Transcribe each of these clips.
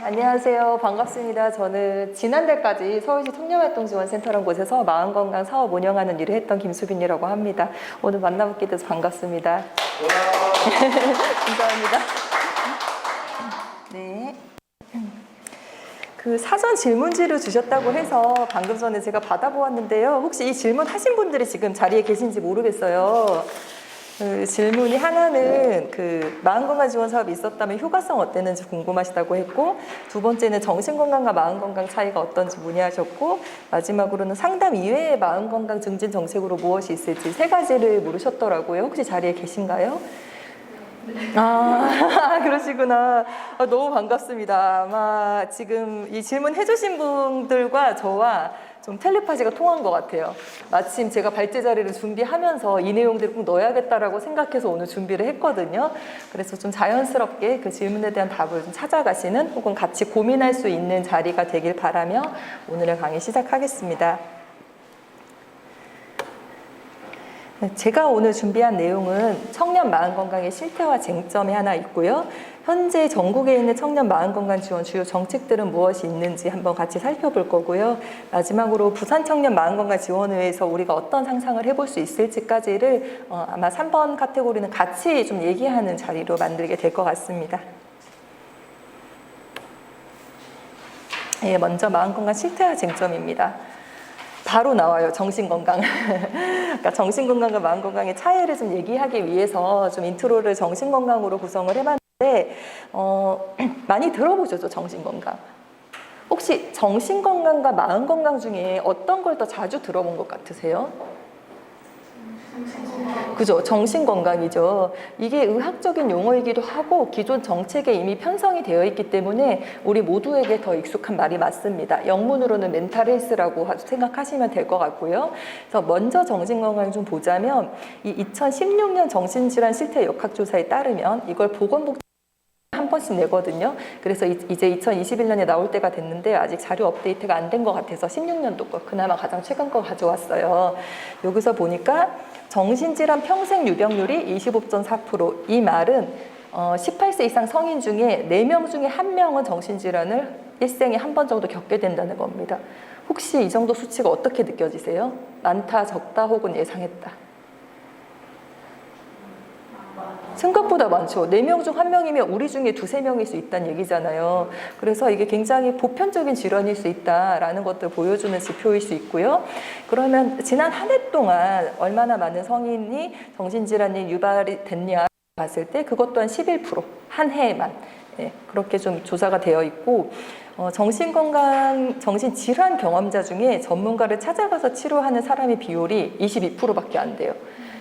안녕하세요. 반갑습니다. 저는 지난달까지 서울시 청년활동지원센터라는 곳에서 마음건강 사업 운영하는 일을 했던 김수빈이라고 합니다. 오늘 만나뵙게 돼서 반갑습니다. 감사합니다. 네. 그 사전 질문지를 주셨다고 해서 방금 전에 제가 받아보았는데요. 혹시 이 질문 하신 분들이 지금 자리에 계신지 모르겠어요. 그 질문이 하나는 그 마음건강 지원 사업이 있었다면 효과성 어땠는지 궁금하시다고 했고, 두 번째는 정신건강과 마음건강 차이가 어떤지 문의하셨고, 마지막으로는 상담 이외의 마음건강 증진 정책으로 무엇이 있을지 세 가지를 물으셨더라고요. 혹시 자리에 계신가요? 아, 그러시구나. 너무 반갑습니다. 아마 지금 이 질문 해주신 분들과 저와 좀 텔레파시가 통한 것 같아요. 마침 제가 발제 자리를 준비하면서 이 내용들을 꼭 넣어야겠다라고 생각해서 오늘 준비를 했거든요. 그래서 좀 자연스럽게 그 질문에 대한 답을 좀 찾아가시는 혹은 같이 고민할 수 있는 자리가 되길 바라며 오늘의 강의 시작하겠습니다. 제가 오늘 준비한 내용은 청년 마음건강의 실태와 쟁점이 하나 있고요. 현재 전국에 있는 청년 마음건강 지원 주요 정책들은 무엇이 있는지 한번 같이 살펴볼 거고요. 마지막으로 부산 청년 마음건강 지원회에서 우리가 어떤 상상을 해볼 수 있을지까지를 아마 3번 카테고리는 같이 좀 얘기하는 자리로 만들게 될 것 같습니다. 예, 먼저 마음건강 실태와 쟁점입니다. 바로 나와요. 정신건강. 그러니까 정신건강과 마음건강의 차이를 좀 얘기하기 위해서 좀 인트로를 정신건강으로 구성을 해봤는데 많이 들어보셨죠? 정신건강. 혹시 정신건강과 마음건강 중에 어떤 걸 더 자주 들어본 것 같으세요? 그죠? 정신건강이죠. 이게 의학적인 용어이기도 하고 기존 정책에 이미 편성이 되어 있기 때문에 우리 모두에게 더 익숙한 말이 맞습니다. 영문으로는 멘탈 헬스라고 생각하시면 될 것 같고요. 그래서 먼저 정신건강 좀 보자면 이 2016년 정신질환 실태 역학조사에 따르면 이걸 보건복지 한 번씩 내거든요. 그래서 이제 2021년에 나올 때가 됐는데 아직 자료 업데이트가 안 된 것 같아서 16년도 거 그나마 가장 최근 거 가져왔어요. 여기서 보니까 정신질환 평생 유병률이 25.4%. 이 말은 18세 이상 성인 중에 4명 중에 1명은 정신질환을 일생에 한 번 정도 겪게 된다는 겁니다. 혹시 이 정도 수치가 어떻게 느껴지세요? 많다, 적다, 혹은 예상했다? 생각보다 많죠. 4명 중 1명이면 우리 중에 2~3명일 수 있다는 얘기잖아요. 그래서 이게 굉장히 보편적인 질환일 수 있다라는 것들 보여주는 지표일 수 있고요. 그러면 지난 한 해 동안 얼마나 많은 성인이 정신질환이 유발이 됐냐 봤을 때 그것 또한 11%, 한 해에만. 예, 그렇게 좀 조사가 되어 있고 정신건강, 정신질환 경험자 중에 전문가를 찾아가서 치료하는 사람의 비율이 22%밖에 안 돼요.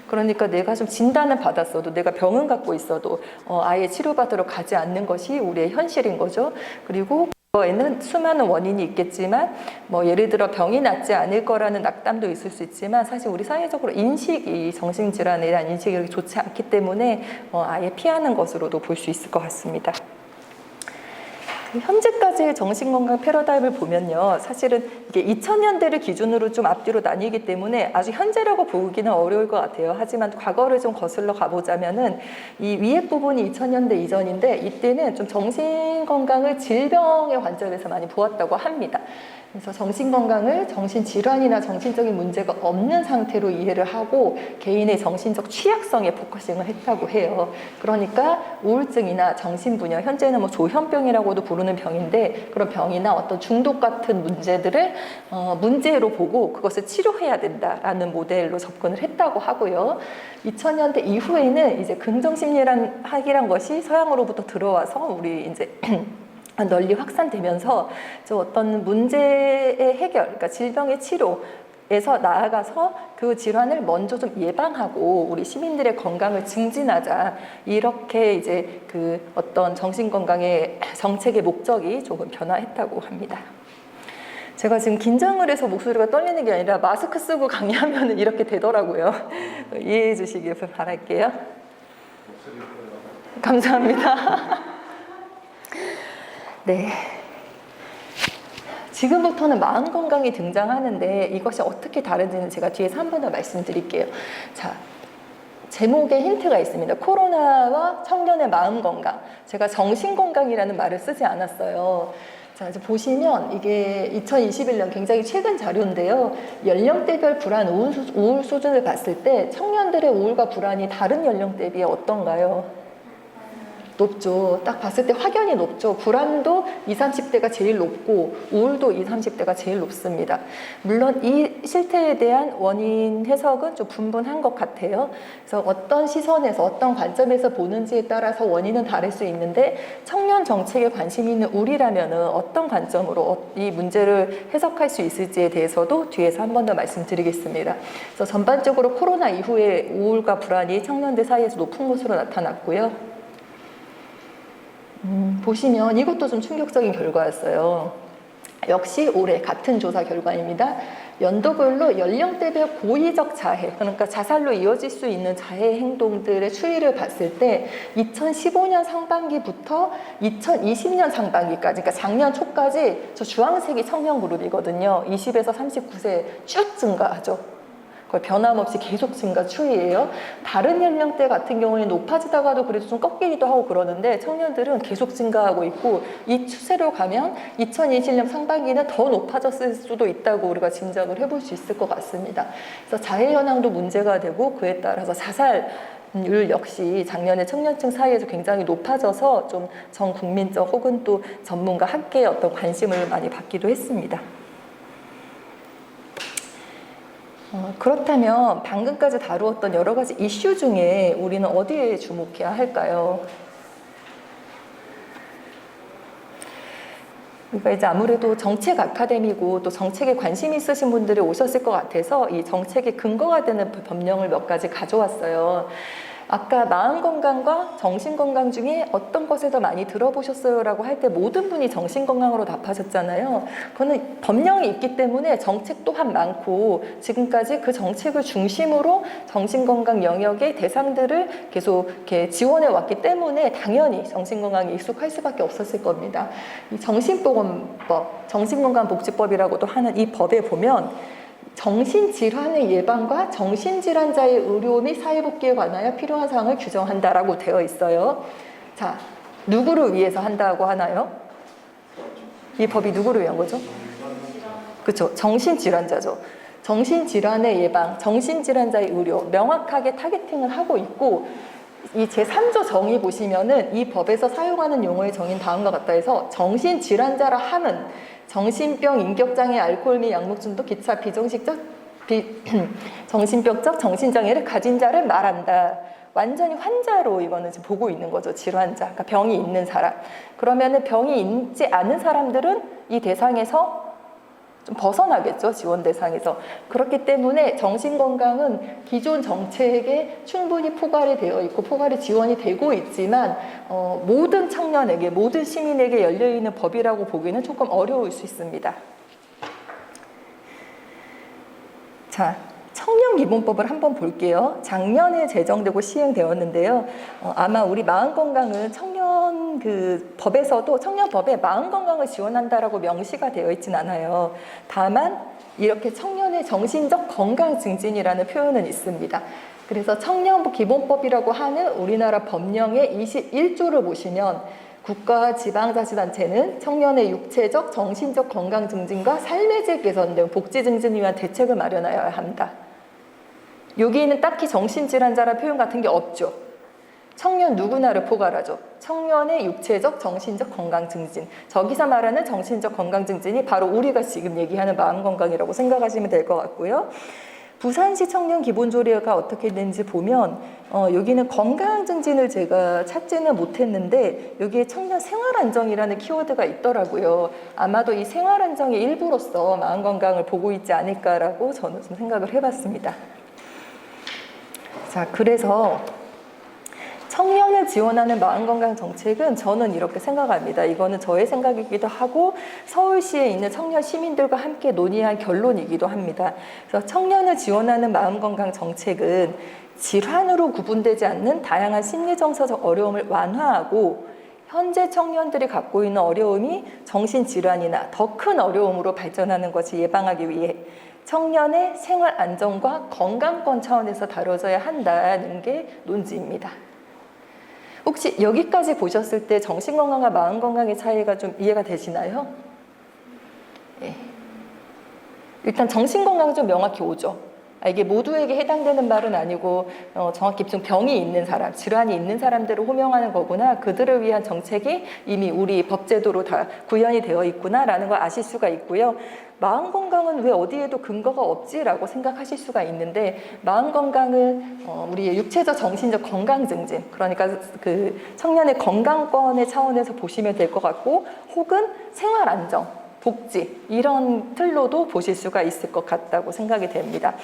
그러니까 내가 좀 진단을 받았어도 내가 병은 갖고 있어도 아예 치료받으러 가지 않는 것이 우리의 현실인 거죠. 그리고 그거에는 수많은 원인이 있겠지만 뭐 예를 들어 병이 낫지 않을 거라는 낙담도 있을 수 있지만 사실 우리 사회적으로 인식이 정신질환에 대한 인식이 그렇게 좋지 않기 때문에 아예 피하는 것으로도 볼 수 있을 것 같습니다. 현재까지의 정신건강 패러다임을 보면요. 사실은 이게 2000년대를 기준으로 좀 앞뒤로 나뉘기 때문에 아주 현재라고 보기는 어려울 것 같아요. 하지만 과거를 좀 거슬러 가보자면은 이 위에 부분이 2000년대 이전인데 이때는 좀 정신건강을 질병의 관점에서 많이 보았다고 합니다. 그래서 정신건강을 정신질환이나 정신적인 문제가 없는 상태로 이해를 하고 개인의 정신적 취약성에 포커싱을 했다고 해요. 그러니까 우울증이나 정신분열, 현재는 뭐 조현병이라고도 부르는 병인데 그런 병이나 어떤 중독 같은 문제들을 문제로 보고 그것을 치료해야 된다라는 모델로 접근을 했다고 하고요. 2000년대 이후에는 이제 긍정심리란 학이란 것이 서양으로부터 들어와서 우리 이제 널리 확산되면서 저 어떤 문제의 해결, 그러니까 질병의 치료에서 나아가서 그 질환을 먼저 좀 예방하고 우리 시민들의 건강을 증진하자 이렇게 이제 그 어떤 정신건강의 정책의 목적이 조금 변화했다고 합니다. 제가 지금 긴장을 해서 목소리가 떨리는 게 아니라 마스크 쓰고 강의하면 이렇게 되더라고요. 이해해 주시길 바랄게요. 감사합니다. 네. 지금부터는 마음건강이 등장하는데 이것이 어떻게 다른지는 제가 뒤에서 한 번 더 말씀드릴게요. 자, 제목에 힌트가 있습니다. 코로나와 청년의 마음 건강. 제가 정신 건강이라는 말을 쓰지 않았어요. 자, 이제 보시면 이게 2021년 굉장히 최근 자료인데요. 연령대별 불안, 우울 수준을 봤을 때 청년들의 우울과 불안이 다른 연령대 비해 어떤가요? 높죠. 딱 봤을 때 확연히 높죠. 불안도 20, 30대가 제일 높고 우울도 20, 30대가 제일 높습니다. 물론 이 실태에 대한 원인 해석은 좀 분분한 것 같아요. 그래서 어떤 시선에서 어떤 관점에서 보는지에 따라서 원인은 다를 수 있는데 청년 정책에 관심 있는 우리라면 어떤 관점으로 이 문제를 해석할 수 있을지에 대해서도 뒤에서 한 번 더 말씀드리겠습니다. 그래서 전반적으로 코로나 이후에 우울과 불안이 청년들 사이에서 높은 것으로 나타났고요. 보시면 이것도 좀 충격적인 결과였어요. 역시 올해 같은 조사 결과입니다. 연도별로 연령대별 고의적 자해, 그러니까 자살로 이어질 수 있는 자해 행동들의 추이를 봤을 때 2015년 상반기부터 2020년 상반기까지, 그러니까 작년 초까지 저 주황색이 청년 그룹이거든요. 20에서 39세 쭉 증가하죠. 거의 변함없이 계속 증가 추이예요. 다른 연령대 같은 경우에 높아지다가도 그래도 좀 꺾이기도 하고 그러는데 청년들은 계속 증가하고 있고 이 추세로 가면 2020년 상반기는 더 높아졌을 수도 있다고 우리가 짐작을 해볼 수 있을 것 같습니다. 그래서 자해 현황도 문제가 되고 그에 따라서 자살률 역시 작년에 청년층 사이에서 굉장히 높아져서 좀 전 국민적 혹은 또 전문가 함께 어떤 관심을 많이 받기도 했습니다. 그렇다면 방금까지 다루었던 여러 가지 이슈 중에 우리는 어디에 주목해야 할까요? 그러니까 이제 아무래도 정책 아카데미고 또 정책에 관심 있으신 분들이 오셨을 것 같아서 이 정책의 근거가 되는 법령을 몇 가지 가져왔어요. 아까 마음 건강과 정신 건강 중에 어떤 것을 더 많이 들어보셨어요? 라고 할 때 모든 분이 정신 건강으로 답하셨잖아요. 그거는 법령이 있기 때문에 정책 또한 많고 지금까지 그 정책을 중심으로 정신 건강 영역의 대상들을 계속 이렇게 지원해 왔기 때문에 당연히 정신 건강에 익숙할 수밖에 없었을 겁니다. 이 정신보건법, 정신건강복지법이라고도 하는 이 법에 보면 정신질환의 예방과 정신질환자의 의료 및 사회복귀에 관하여 필요한 사항을 규정한다라고 되어 있어요. 자, 누구를 위해서 한다고 하나요? 이 법이 누구를 위한 거죠? 그렇죠. 정신질환자죠. 정신질환의 예방, 정신질환자의 의료 명확하게 타겟팅을 하고 있고 이 제3조 정의 보시면은 이 법에서 사용하는 용어의 정의는 다음과 같다 해서 정신질환자라 함은 정신병, 인격장애, 알코올 및 약물 중독, 기타 비정식적 정신병적 정신장애를 가진 자를 말한다. 완전히 환자로 이거는 지금 보고 있는 거죠. 질환자, 그러니까 병이 있는 사람. 그러면은 병이 있지 않은 사람들은 이 대상에서 좀 벗어나겠죠. 지원 대상에서. 그렇기 때문에 정신건강은 기존 정책에 충분히 포괄이 되어 있고 포괄이 지원이 되고 있지만 모든 청년에게 모든 시민에게 열려있는 법이라고 보기는 조금 어려울 수 있습니다. 자, 청년기본법을 한번 볼게요. 작년에 제정되고 시행되었는데요. 아마 우리 마음건강은 청년 법에서도 청년법에 마음건강을 지원한다라고 명시가 되어 있진 않아요. 다만 이렇게 청년의 정신적 건강 증진이라는 표현은 있습니다. 그래서 청년기본법이라고 하는 우리나라 법령의 21조를 보시면 국가와 지방자치단체는 청년의 육체적, 정신적 건강 증진과 삶의 질 개선 등 복지 증진을 위한 대책을 마련하여야 합니다. 여기에는 딱히 정신질환자라는 표현 같은 게 없죠. 청년 누구나를 포괄하죠. 청년의 육체적, 정신적 건강 증진. 저기서 말하는 정신적 건강 증진이 바로 우리가 지금 얘기하는 마음 건강이라고 생각하시면 될 것 같고요. 부산시 청년 기본조례가 어떻게 되는지 보면 여기는 건강 증진을 제가 찾지는 못했는데 여기에 청년 생활안정이라는 키워드가 있더라고요. 아마도 이 생활안정의 일부로서 마음 건강을 보고 있지 않을까라고 저는 좀 생각을 해봤습니다. 자, 그래서 청년을 지원하는 마음건강 정책은 저는 이렇게 생각합니다. 이거는 저의 생각이기도 하고 서울시에 있는 청년 시민들과 함께 논의한 결론이기도 합니다. 그래서 청년을 지원하는 마음건강 정책은 질환으로 구분되지 않는 다양한 심리정서적 어려움을 완화하고 현재 청년들이 갖고 있는 어려움이 정신질환이나 더 큰 어려움으로 발전하는 것을 예방하기 위해 청년의 생활 안정과 건강권 차원에서 다뤄져야 한다는 게 논지입니다. 혹시 여기까지 보셨을 때 정신건강과 마음건강의 차이가 좀 이해가 되시나요? 예. 일단 정신건강은 좀 명확히 오죠. 이게 모두에게 해당되는 말은 아니고 정확히 좀 병이 있는 사람, 질환이 있는 사람들을 호명하는 거구나. 그들을 위한 정책이 이미 우리 법제도로 다 구현이 되어 있구나라는 걸 아실 수가 있고요. 마음 건강은 왜 어디에도 근거가 없지라고 생각하실 수가 있는데 마음 건강은 우리의 육체적, 정신적 건강 증진, 그러니까 그 청년의 건강권의 차원에서 보시면 될 것 같고, 혹은 생활 안정, 복지 이런 틀로도 보실 수가 있을 것 같다고 생각이 됩니다.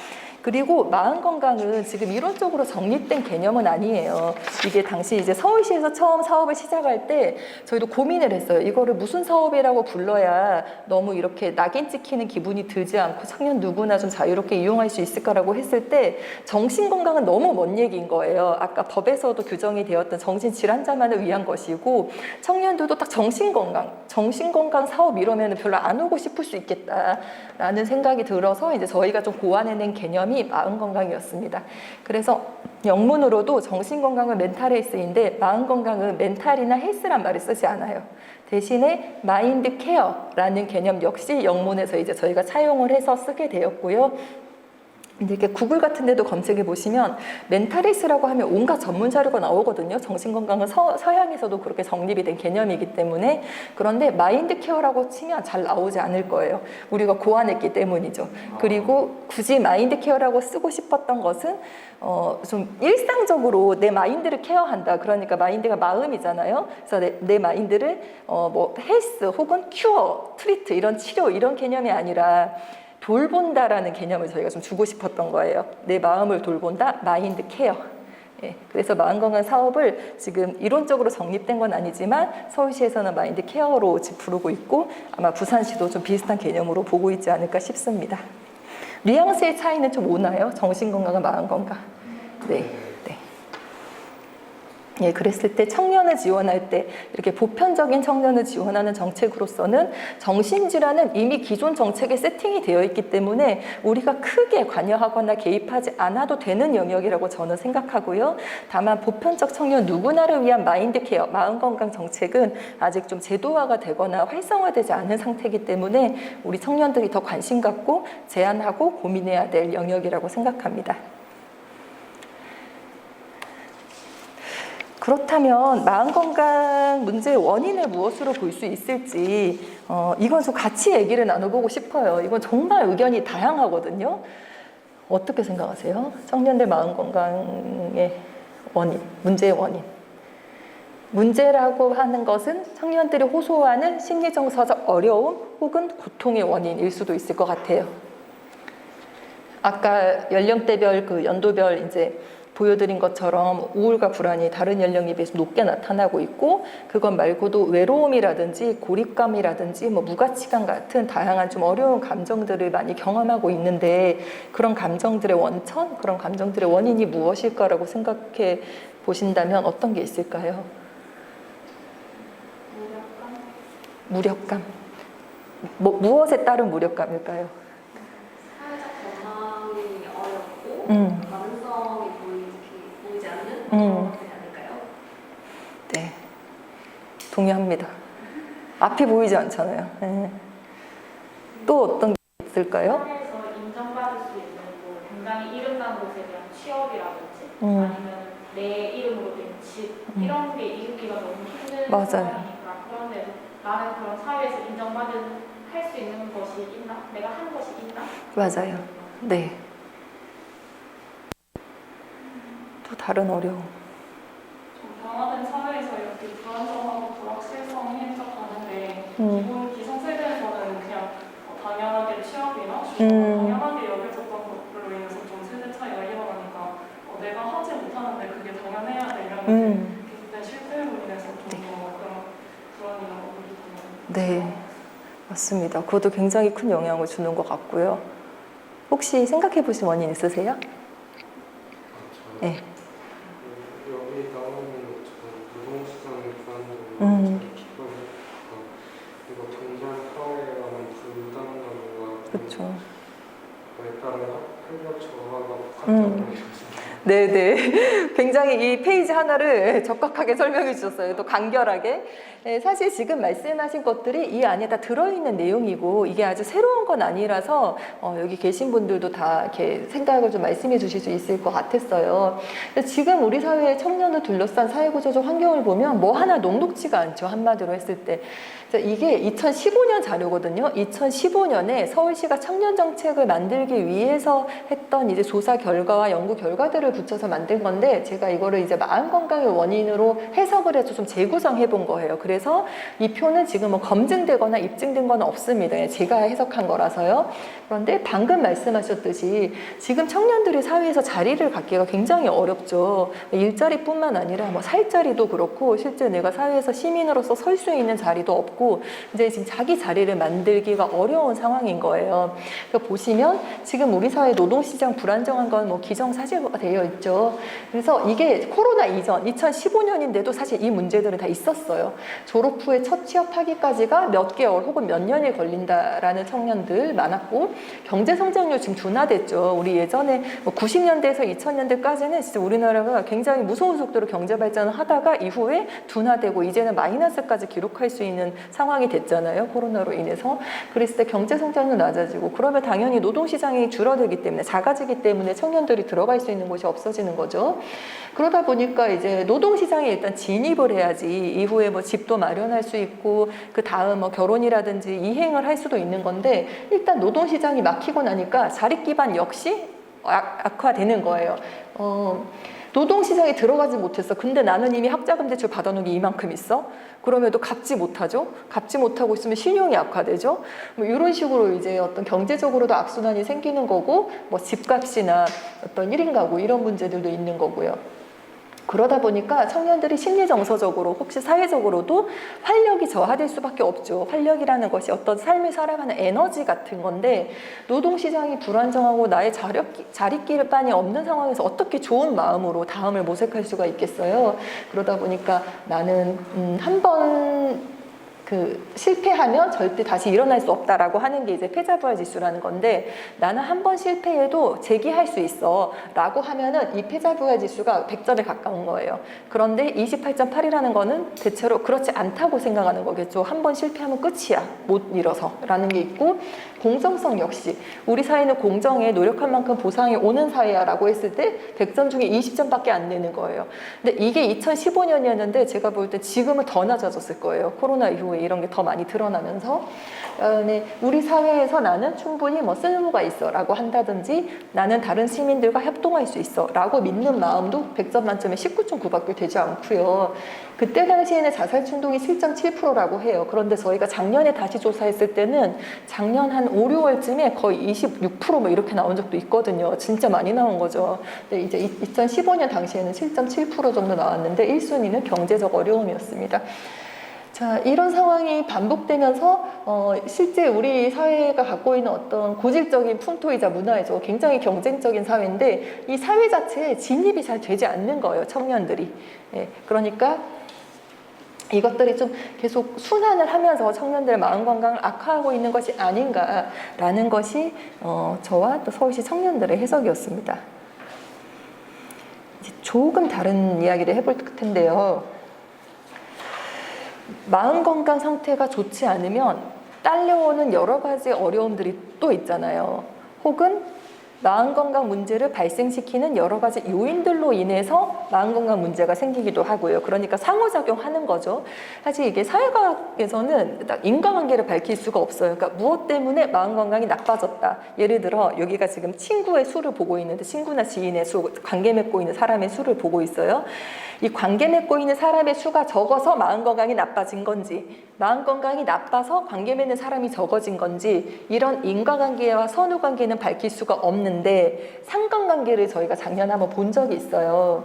그리고 마음 건강은 지금 이론적으로 정립된 개념은 아니에요. 이게 당시 이제 서울시에서 처음 사업을 시작할 때 저희도 고민을 했어요. 이거를 무슨 사업이라고 불러야 너무 이렇게 낙인 찍히는 기분이 들지 않고 청년 누구나 좀 자유롭게 이용할 수 있을까라고 했을 때 정신 건강은 너무 먼 얘기인 거예요. 아까 법에서도 규정이 되었던 정신질환자만을 위한 것이고, 청년들도 딱 정신 건강 사업 이러면 별로 안 오고 싶을 수 있겠다라는 생각이 들어서 이제 저희가 좀 고안해낸 개념이 마음 건강이었습니다. 그래서 영문으로도 정신 건강은 멘탈 헬스인데 마음 건강은 멘탈이나 헬스란 말을 쓰지 않아요. 대신에 마인드 케어라는 개념 역시 영문에서 이제 저희가 차용을 해서 쓰게 되었고요. 근데 이렇게 구글 같은 데도 검색해 보시면 멘탈리스라고 하면 온갖 전문 자료가 나오거든요. 정신건강은 서양에서도 그렇게 정립이 된 개념이기 때문에. 그런데 마인드 케어라고 치면 잘 나오지 않을 거예요. 우리가 고안했기 때문이죠. 그리고 굳이 마인드 케어라고 쓰고 싶었던 것은 좀 일상적으로 내 마인드를 케어한다. 그러니까 마인드가 마음이잖아요. 그래서 내 마인드를 뭐 헬스 혹은 큐어, 트리트 이런 치료 이런 개념이 아니라 돌본다라는 개념을 저희가 좀 주고 싶었던 거예요. 내 마음을 돌본다, 마인드 케어. 예, 그래서 마음건강 사업을 지금 이론적으로 정립된 건 아니지만 서울시에서는 마인드 케어로 지금 부르고 있고, 아마 부산시도 좀 비슷한 개념으로 보고 있지 않을까 싶습니다. 뉘앙스의 차이는 좀 오나요? 정신건강과 마음건강. 네. 예, 그랬을 때 청년을 지원할 때 이렇게 보편적인 청년을 지원하는 정책으로서는 정신질환은 이미 기존 정책에 세팅이 되어 있기 때문에 우리가 크게 관여하거나 개입하지 않아도 되는 영역이라고 저는 생각하고요. 다만 보편적 청년 누구나를 위한 마인드 케어, 마음건강 정책은 아직 좀 제도화가 되거나 활성화되지 않은 상태이기 때문에 우리 청년들이 더 관심 갖고 제안하고 고민해야 될 영역이라고 생각합니다. 그렇다면 마음건강 문제의 원인을 무엇으로 볼 수 있을지 이건 좀 같이 얘기를 나눠보고 싶어요. 이건 정말 의견이 다양하거든요. 어떻게 생각하세요? 청년들 마음건강의 원인, 문제의 원인. 문제라고 하는 것은 청년들이 호소하는 심리정서적 어려움 혹은 고통의 원인일 수도 있을 것 같아요. 아까 연령대별 그 연도별 이제 보여드린 것처럼 우울과 불안이 다른 연령에 비해서 높게 나타나고 있고, 그것 말고도 외로움이라든지 고립감이라든지 뭐 무가치감 같은 다양한 좀 어려운 감정들을 많이 경험하고 있는데, 그런 감정들의 원천, 그런 감정들의 원인이 무엇일까라고 생각해 보신다면 어떤 게 있을까요? 무력감. 무엇에 따른 무력감일까요? 사회적 전망이 어렵고 가능성이 보이지 않는 그런 것들이 아닐까요? 네, 동의합니다. 앞이 보이지 않잖아요. 네. 또 어떤 게 있을까요? 사회에서 인정받을 수 있는 뭐 당장이 이름난 곳에 대한 취업이라든지 아니면 내 이름으로 된 집 이런 게 이루기가 너무 힘든 맞아요. 상황이니까, 그런데 나는 그런 사회에서 인정받을 할 수 있는 것이 있나? 내가 한 것이 있나? 맞아요. 네. 또 다른 어려움. 변화된 사회에서 이렇게 불안정하고 불확실성이 행적하는데 기본 기성세대에서는 그냥 당연하게 취업이나 당연하게 여겨졌던 것들로 인해서 좀 세대 차이가 일어나니까 내가 하지 못하는데 그게 당연해야 되면 계속된 실패로 인해서 좀 더 그런 불안이나 우울감이 네, 맞습니다. 그것도 굉장히 큰 영향을 주는 것 같고요. 혹시 생각해 보신 원인 있으세요? 네. 여기 나오는 것처럼 노동시장의 불안정이 그리고 당장 사회에 관한 불담감과 그렇죠. 거에 따른 학력 저하가 같다고 하셨습니다. 네네. 굉장히 이 페이지 하나를 적확하게 설명해 주셨어요. 또 간결하게. 네, 사실 지금 말씀하신 것들이 이 안에 다 들어있는 내용이고 이게 아주 새로운 건 아니라서 여기 계신 분들도 다 이렇게 생각을 좀 말씀해 주실 수 있을 것 같았어요. 지금 우리 사회의 청년을 둘러싼 사회구조적 환경을 보면 뭐 하나 녹록지가 않죠. 한마디로 했을 때. 이게 2015년 자료거든요. 2015년에 서울시가 청년 정책을 만들기 위해서 했던 이제 조사 결과와 연구 결과들을 붙여서 만든 건데 제가 이거를 이제 마음 건강의 원인으로 해석을 해서 좀 재구성해 본 거예요. 그래서 이 표는 지금 뭐 검증되거나 입증된 건 없습니다. 제가 해석한 거라서요. 그런데 방금 말씀하셨듯이 지금 청년들이 사회에서 자리를 갖기가 굉장히 어렵죠. 일자리뿐만 아니라 뭐 살 자리도 그렇고 실제 내가 사회에서 시민으로서 설 수 있는 자리도 없고 이제 지금 자기 자리를 만들기가 어려운 상황인 거예요. 그러니까 보시면 지금 우리 사회 노동시장 불안정한 건 뭐 기정사실화가 되어 있죠. 그래서 이게 코로나 이전 2015년인데도 사실 이 문제들은 다 있었어요. 졸업 후에 첫 취업하기까지가 몇 개월 혹은 몇 년이 걸린다라는 청년들 많았고 경제 성장률 지금 둔화됐죠. 우리 예전에 뭐 90년대에서 2000년대까지는 진짜 우리나라가 굉장히 무서운 속도로 경제 발전을 하다가 이후에 둔화되고 이제는 마이너스까지 기록할 수 있는 상황이 됐잖아요. 코로나로 인해서. 그랬을 때 경제 성장률 낮아지고 그러면 당연히 노동시장이 줄어들기 때문에 작아지기 때문에 청년들이 들어갈 수 있는 곳이 없어지는 거죠. 그러다 보니까 이제 노동시장에 일단 진입을 해야지 이후에 뭐 집도 마련할 수 있고 그 다음 뭐 결혼이라든지 이행을 할 수도 있는 건데 일단 노동시장이 막히고 나니까 자립 기반 역시 악화되는 거예요. 노동시장에 들어가지 못했어. 근데 나는 이미 학자금 대출 받아놓은 게 이만큼 있어. 그럼에도 갚지 못하죠. 갚지 못하고 있으면 신용이 악화되죠. 뭐 이런 식으로 이제 어떤 경제적으로도 악순환이 생기는 거고, 뭐 집값이나 어떤 1인 가구 이런 문제들도 있는 거고요. 그러다 보니까 청년들이 심리정서적으로 혹시 사회적으로도 활력이 저하될 수밖에 없죠. 활력이라는 것이 어떤 삶을 살아가는 에너지 같은 건데 노동시장이 불안정하고 나의 자립 기반이 없는 상황에서 어떻게 좋은 마음으로 다음을 모색할 수가 있겠어요. 그러다 보니까 나는 한번 실패하면 절대 다시 일어날 수 없다라고 하는 게 이제 패자부활 지수라는 건데 나는 한 번 실패해도 재기할 수 있어 라고 하면은 이 패자부활 지수가 100점에 가까운 거예요. 그런데 28.8이라는 거는 대체로 그렇지 않다고 생각하는 거겠죠. 한 번 실패하면 끝이야. 못 일어서 라는 게 있고 공정성 역시 우리 사회는 공정에 노력한 만큼 보상이 오는 사회야 라고 했을 때 100점 중에 20점밖에 안 되는 거예요. 근데 이게 2015년이었는데 제가 볼 때 지금은 더 낮아졌을 거예요. 코로나 이후에 이런 게 더 많이 드러나면서 우리 사회에서 나는 충분히 뭐 쓸모가 있어 라고 한다든지 나는 다른 시민들과 협동할 수 있어 라고 믿는 마음도 100점 만점에 19.9밖에 되지 않고요. 그때 당시에는 자살 충동이 7.7%라고 해요. 그런데 저희가 작년에 다시 조사했을 때는 작년 한 5, 6월쯤에 거의 26% 이렇게 나온 적도 있거든요. 진짜 많이 나온 거죠. 근데 이제 2015년 당시에는 7.7% 정도 나왔는데 1순위는 경제적 어려움이었습니다. 자, 이런 상황이 반복되면서 실제 우리 사회가 갖고 있는 어떤 고질적인 풍토이자 문화이죠. 굉장히 경쟁적인 사회인데 이 사회 자체에 진입이 잘 되지 않는 거예요. 청년들이. 그러니까 이것들이 좀 계속 순환을 하면서 청년들의 마음 건강을 악화하고 있는 것이 아닌가라는 것이 저와 또 서울시 청년들의 해석이었습니다. 이제 조금 다른 이야기를 해볼 텐데요. 마음 건강 상태가 좋지 않으면 딸려오는 여러 가지 어려움들이 또 있잖아요. 혹은 마음 건강 문제를 발생시키는 여러 가지 요인들로 인해서 마음 건강 문제가 생기기도 하고요. 그러니까 상호작용하는 거죠. 사실 이게 사회과학에서는 딱 인과관계를 밝힐 수가 없어요. 그러니까 무엇 때문에 마음 건강이 나빠졌다. 예를 들어 여기가 지금 친구의 수를 보고 있는데 친구나 지인의 수, 관계 맺고 있는 사람의 수를 보고 있어요. 이 관계 맺고 있는 사람의 수가 적어서 마음 건강이 나빠진 건지 마음 건강이 나빠서 관계 맺는 사람이 적어진 건지 이런 인과관계와 선후관계는 밝힐 수가 없는데 상관관계를 저희가 작년에 한번 본 적이 있어요.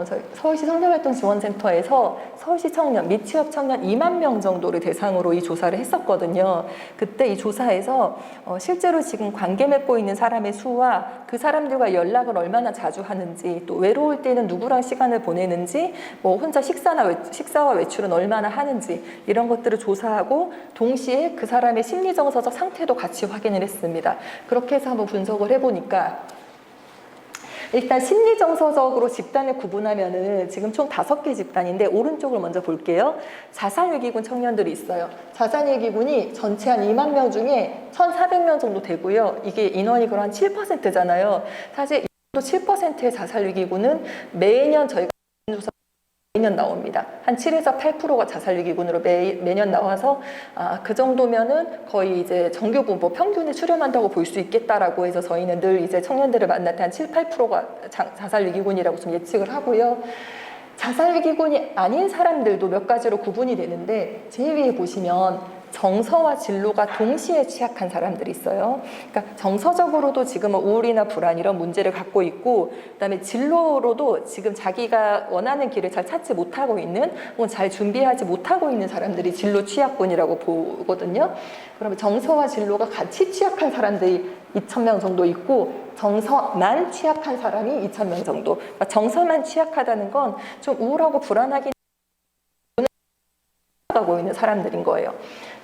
저희 서울시 청년활동지원센터에서 서울시 청년, 미취업 청년 2만 명 정도를 대상으로 이 조사를 했었거든요. 그때 이 조사에서 실제로 지금 관계 맺고 있는 사람의 수와 그 사람들과 연락을 얼마나 자주 하는지, 또 외로울 때는 누구랑 시간을 보내는지, 뭐 혼자 식사와 외출은 얼마나 하는지, 이런 것들을 조사하고 동시에 그 사람의 심리정서적 상태도 같이 확인을 했습니다. 그렇게 해서 한번 분석을 해보니까 일단 심리정서적으로 집단을 구분하면은 지금 총 5개 집단인데, 오른쪽을 먼저 볼게요. 자살위기군 청년들이 있어요. 자살위기군이 전체 한 2만 명 중에 1,400명 정도 되고요. 이게 인원이 그럼 한 7%잖아요. 사실 7%의 자살위기군은 매년 저희가 조사 매년 나옵니다. 한 7에서 8%가 자살위기군으로 매년 나와서 그 정도면은 거의 이제 정규부 평균에 수렴한다고 볼 수 있겠다라고 해서 저희는 늘 이제 청년들을 만날 때 한 7, 8%가 자살위기군이라고 좀 예측을 하고요. 자살위기군이 아닌 사람들도 몇 가지로 구분이 되는데, 제일 위에 보시면 정서와 진로가 동시에 취약한 사람들이 있어요. 그러니까 정서적으로도 지금은 우울이나 불안 이런 문제를 갖고 있고, 그다음에 진로로도 지금 자기가 원하는 길을 잘 찾지 못하고 있는, 혹은 잘 준비하지 못하고 있는 사람들이 진로 취약군이라고 보거든요. 그러면 정서와 진로가 같이 취약한 사람들이 2,000명 정도 있고, 정서만 취약한 사람이 2,000명 정도. 그러니까 정서만 취약하다는 건 좀 우울하고 불안하게 가고 있는 사람들인 거예요.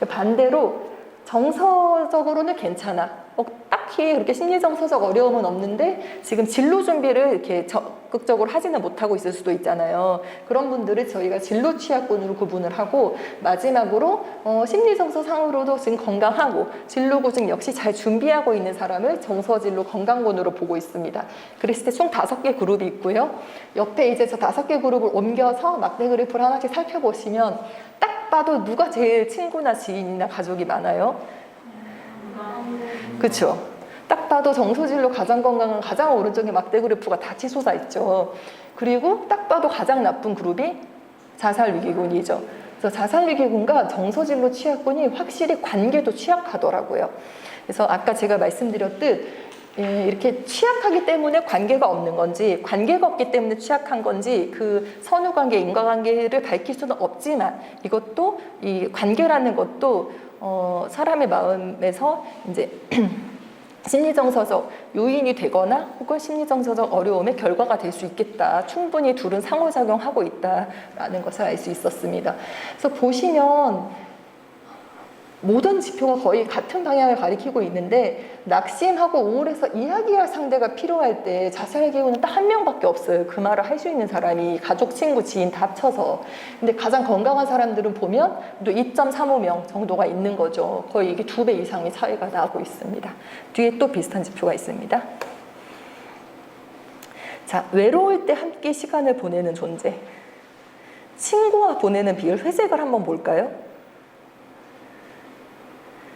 반대로 정서적으로는 괜찮아. 딱히 그렇게 심리정서적 어려움은 없는데 지금 진로 준비를 이렇게 적극적으로 하지는 못하고 있을 수도 있잖아요. 그런 분들을 저희가 진로 취약군으로 구분을 하고, 마지막으로 심리정서상으로도 지금 건강하고 진로 구직 역시 잘 준비하고 있는 사람을 정서진로 건강군으로 보고 있습니다. 그랬을 때 총 5개 그룹이 있고요. 옆에 이제 저 5개 그룹을 옮겨서 막대 그래프를 하나씩 살펴보시면 딱 봐도 누가 제일 친구나 지인이나 가족이 많아요? 그렇죠. 딱 봐도 정서진로 가장 건강한 가장 오른쪽에 막대 그래프가 다 치솟아 있죠. 그리고 딱 봐도 가장 나쁜 그룹이 자살위기군이죠. 그래서 자살위기군과 정서진로 취약군이 확실히 관계도 취약하더라고요. 그래서 아까 제가 말씀드렸듯 이렇게 취약하기 때문에 관계가 없는 건지, 관계가 없기 때문에 취약한 건지, 그 선후관계, 인과관계를 밝힐 수는 없지만, 이것도 이 관계라는 것도 사람의 마음에서 이제 심리정서적 요인이 되거나 혹은 심리정서적 어려움의 결과가 될 수 있겠다. 충분히 둘은 상호작용하고 있다라는 것을 알 수 있었습니다. 그래서 보시면 모든 지표가 거의 같은 방향을 가리키고 있는데, 낙심하고 우울해서 이야기할 상대가 필요할 때 자살의 경우는 딱 1명밖에 없어요. 그 말을 할 수 있는 사람이 가족, 친구, 지인 다 합쳐서. 근데 가장 건강한 사람들은 보면 또 2.35명 정도가 있는 거죠. 거의 이게 2배 이상의 차이가 나고 있습니다. 뒤에 또 비슷한 지표가 있습니다. 자, 외로울 때 함께 시간을 보내는 존재. 친구와 보내는 비율 회색을 한번 볼까요?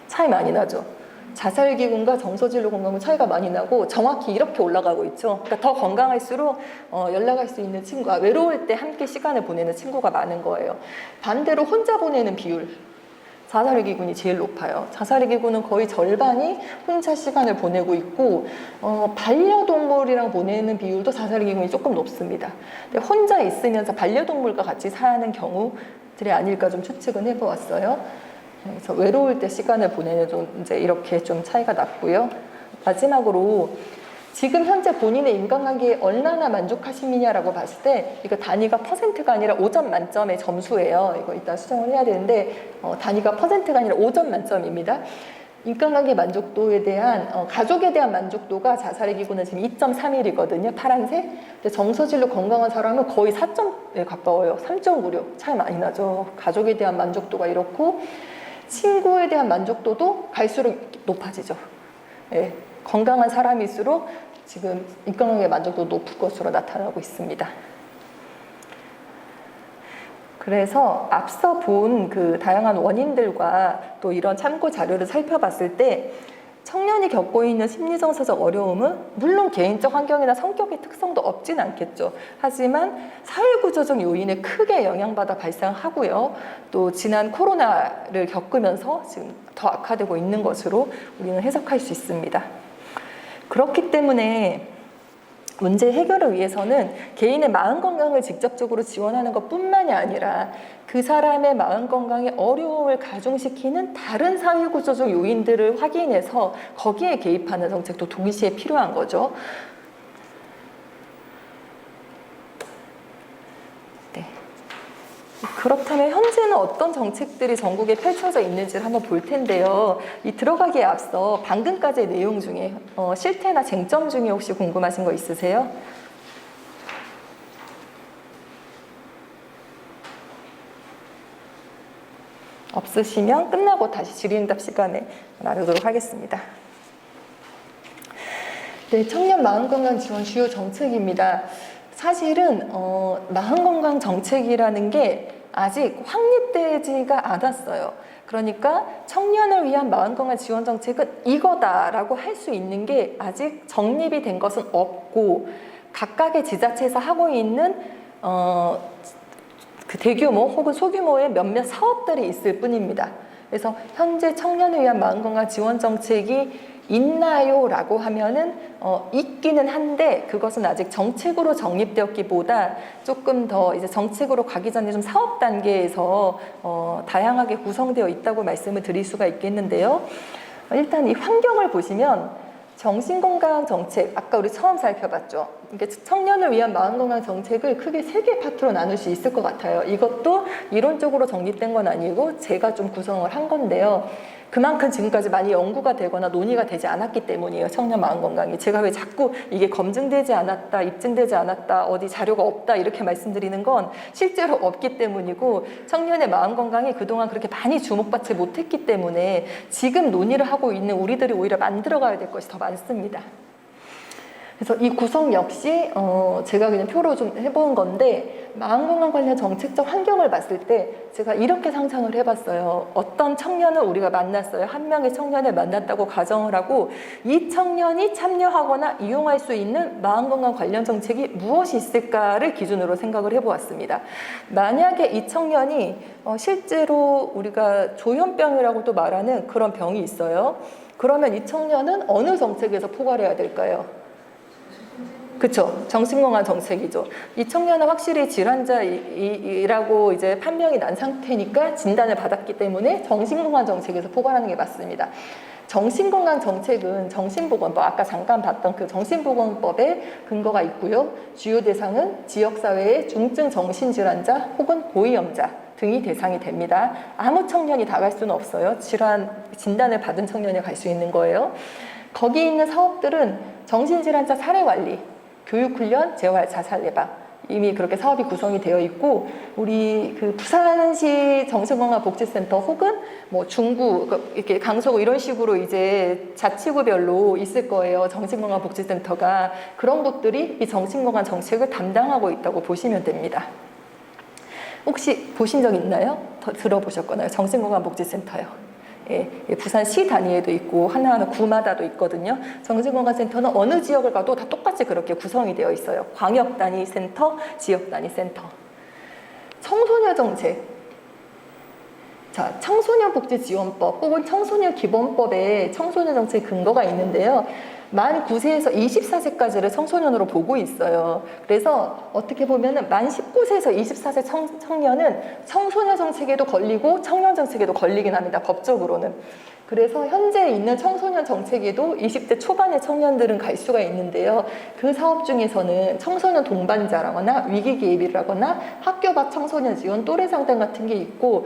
차이 많이 나죠. 자살기군과 정서진로 건강은 차이가 많이 나고 정확히 이렇게 올라가고 있죠. 그러니까 더 건강할수록 연락할 수 있는 친구가, 외로울 때 함께 시간을 보내는 친구가 많은 거예요. 반대로 혼자 보내는 비율, 자살기군이 제일 높아요. 자살기군은 거의 절반이 혼자 시간을 보내고 있고, 반려동물이랑 보내는 비율도 자살기군이 조금 높습니다. 근데 혼자 있으면서 반려동물과 같이 사는 경우들이 아닐까 좀 추측은 해보았어요. 그래서 외로울 때 시간을 보내는 좀 이제 이렇게 좀 차이가 났고요. 마지막으로 지금 현재 본인의 인간관계에 얼마나 만족하시느냐라고 봤을 때, 이거 단위가 퍼센트가 아니라 5점 만점의 점수예요. 이거 이따 수정을 해야 되는데 단위가 퍼센트가 아니라 5점 만점입니다. 인간관계 만족도에 대한 가족에 대한 만족도가 자살의 기구는 지금 2.31이거든요. 파란색. 근데 정서진로 건강한 사람은 거의 4점에 가까워요. 3.96. 차이 많이 나죠. 가족에 대한 만족도가 이렇고, 친구에 대한 만족도도 갈수록 높아지죠. 예, 건강한 사람일수록 지금 인간관계 만족도 높을 것으로 나타나고 있습니다. 그래서 앞서 본 그 다양한 원인들과 또 이런 참고 자료를 살펴봤을 때, 청년이 겪고 있는 심리정서적 어려움은 물론 개인적 환경이나 성격의 특성도 없진 않겠죠. 하지만 사회구조적 요인에 크게 영향받아 발생하고요. 또 지난 코로나를 겪으면서 지금 더 악화되고 있는 것으로 우리는 해석할 수 있습니다. 그렇기 때문에 문제 해결을 위해서는 개인의 마음 건강을 직접적으로 지원하는 것뿐만이 아니라 그 사람의 마음 건강에 어려움을 가중시키는 다른 사회구조적 요인들을 확인해서 거기에 개입하는 정책도 동시에 필요한 거죠. 네. 그렇다면 현재는 어떤 정책들이 전국에 펼쳐져 있는지를 한번 볼 텐데요. 이 들어가기에 앞서 방금까지의 내용 중에 실태나 쟁점 중에 혹시 궁금하신 거 있으세요? 없으시면 끝나고 다시 질의응답 시간에 나누도록 하겠습니다. 네, 청년 마음건강 지원 주요 정책입니다. 사실은 마음건강 정책이라는 게 아직 확립되지가 않았어요. 그러니까 청년을 위한 마음건강 지원 정책은 이거다라고 할 수 있는 게 아직 정립이 된 것은 없고 각각의 지자체에서 하고 있는 그 대규모 혹은 소규모의 몇몇 사업들이 있을 뿐입니다. 그래서 현재 청년을 위한 마음건강 지원 정책이 있나요? 라고 하면은 있기는 한데 그것은 아직 정책으로 정립되었기보다 조금 더 이제 정책으로 가기 전에 좀 사업 단계에서 다양하게 구성되어 있다고 말씀을 드릴 수가 있겠는데요. 일단 이 환경을 보시면 정신건강 정책, 아까 우리 처음 살펴봤죠. 그러니까 청년을 위한 마음건강 정책을 크게 3개 파트로 나눌 수 있을 것 같아요. 이것도 이론적으로 정립된 건 아니고 제가 좀 구성을 한 건데요. 그만큼 지금까지 많이 연구가 되거나 논의가 되지 않았기 때문이에요. 청년 마음건강이. 제가 왜 자꾸 이게 검증되지 않았다, 입증되지 않았다, 어디 자료가 없다 이렇게 말씀드리는 건 실제로 없기 때문이고 청년의 마음건강이 그동안 그렇게 많이 주목받지 못했기 때문에 지금 논의를 하고 있는 우리들이 오히려 만들어가야 될 것이 더 많습니다. 그래서 이 구성 역시 제가 그냥 표로 좀 해본 건데 마음건강 관련 정책적 환경을 봤을 때 제가 이렇게 상상을 해봤어요. 어떤 청년을 우리가 만났어요. 한 명의 청년을 만났다고 가정을 하고 이 청년이 참여하거나 이용할 수 있는 마음건강 관련 정책이 무엇이 있을까를 기준으로 생각을 해보았습니다. 만약에 이 청년이 실제로 우리가 조현병이라고도 말하는 그런 병이 있어요. 그러면 이 청년은 어느 정책에서 포괄해야 될까요? 그렇죠. 정신건강 정책이죠. 이 청년은 확실히 질환자이라고 이제 판명이 난 상태니까 진단을 받았기 때문에 정신건강 정책에서 포괄하는 게 맞습니다. 정신건강 정책은 정신보건법, 아까 잠깐 봤던 그 정신보건법에 근거가 있고요. 주요 대상은 지역사회의 중증 정신질환자 혹은 고위험자 등이 대상이 됩니다. 아무 청년이 다 갈 수는 없어요. 질환 진단을 받은 청년이 갈 수 있는 거예요. 거기 있는 사업들은 정신질환자 사례관리, 교육훈련, 재활, 자살 예방 이미 그렇게 사업이 구성이 되어 있고 우리 그 부산시 정신건강복지센터 혹은 뭐 중구 이렇게 강서구 이런 식으로 이제 자치구별로 있을 거예요. 정신건강복지센터가 그런 곳들이 이 정신건강 정책을 담당하고 있다고 보시면 됩니다. 혹시 보신 적 있나요? 들어보셨거나요? 정신건강복지센터요. 예, 부산시 단위에도 있고 하나하나 구마다도 있거든요. 정신건강센터는 어느 지역을 가도 다 똑같이 그렇게 구성이 되어 있어요. 광역 단위 센터, 지역 단위 센터. 청소년 정책. 자, 청소년복지지원법 혹은 청소년기본법에 청소년 정책 근거가 있는데요. 만 9세에서 24세까지를 청소년으로 보고 있어요. 그래서 어떻게 보면 만 19세에서 24세 청년은 청소년 정책에도 걸리고 청년 정책에도 걸리긴 합니다. 법적으로는. 그래서 현재 있는 청소년 정책에도 20대 초반의 청년들은 갈 수가 있는데요. 그 사업 중에서는 청소년 동반자라거나 위기 개입이라거나 학교 밖 청소년 지원 또래 상담 같은 게 있고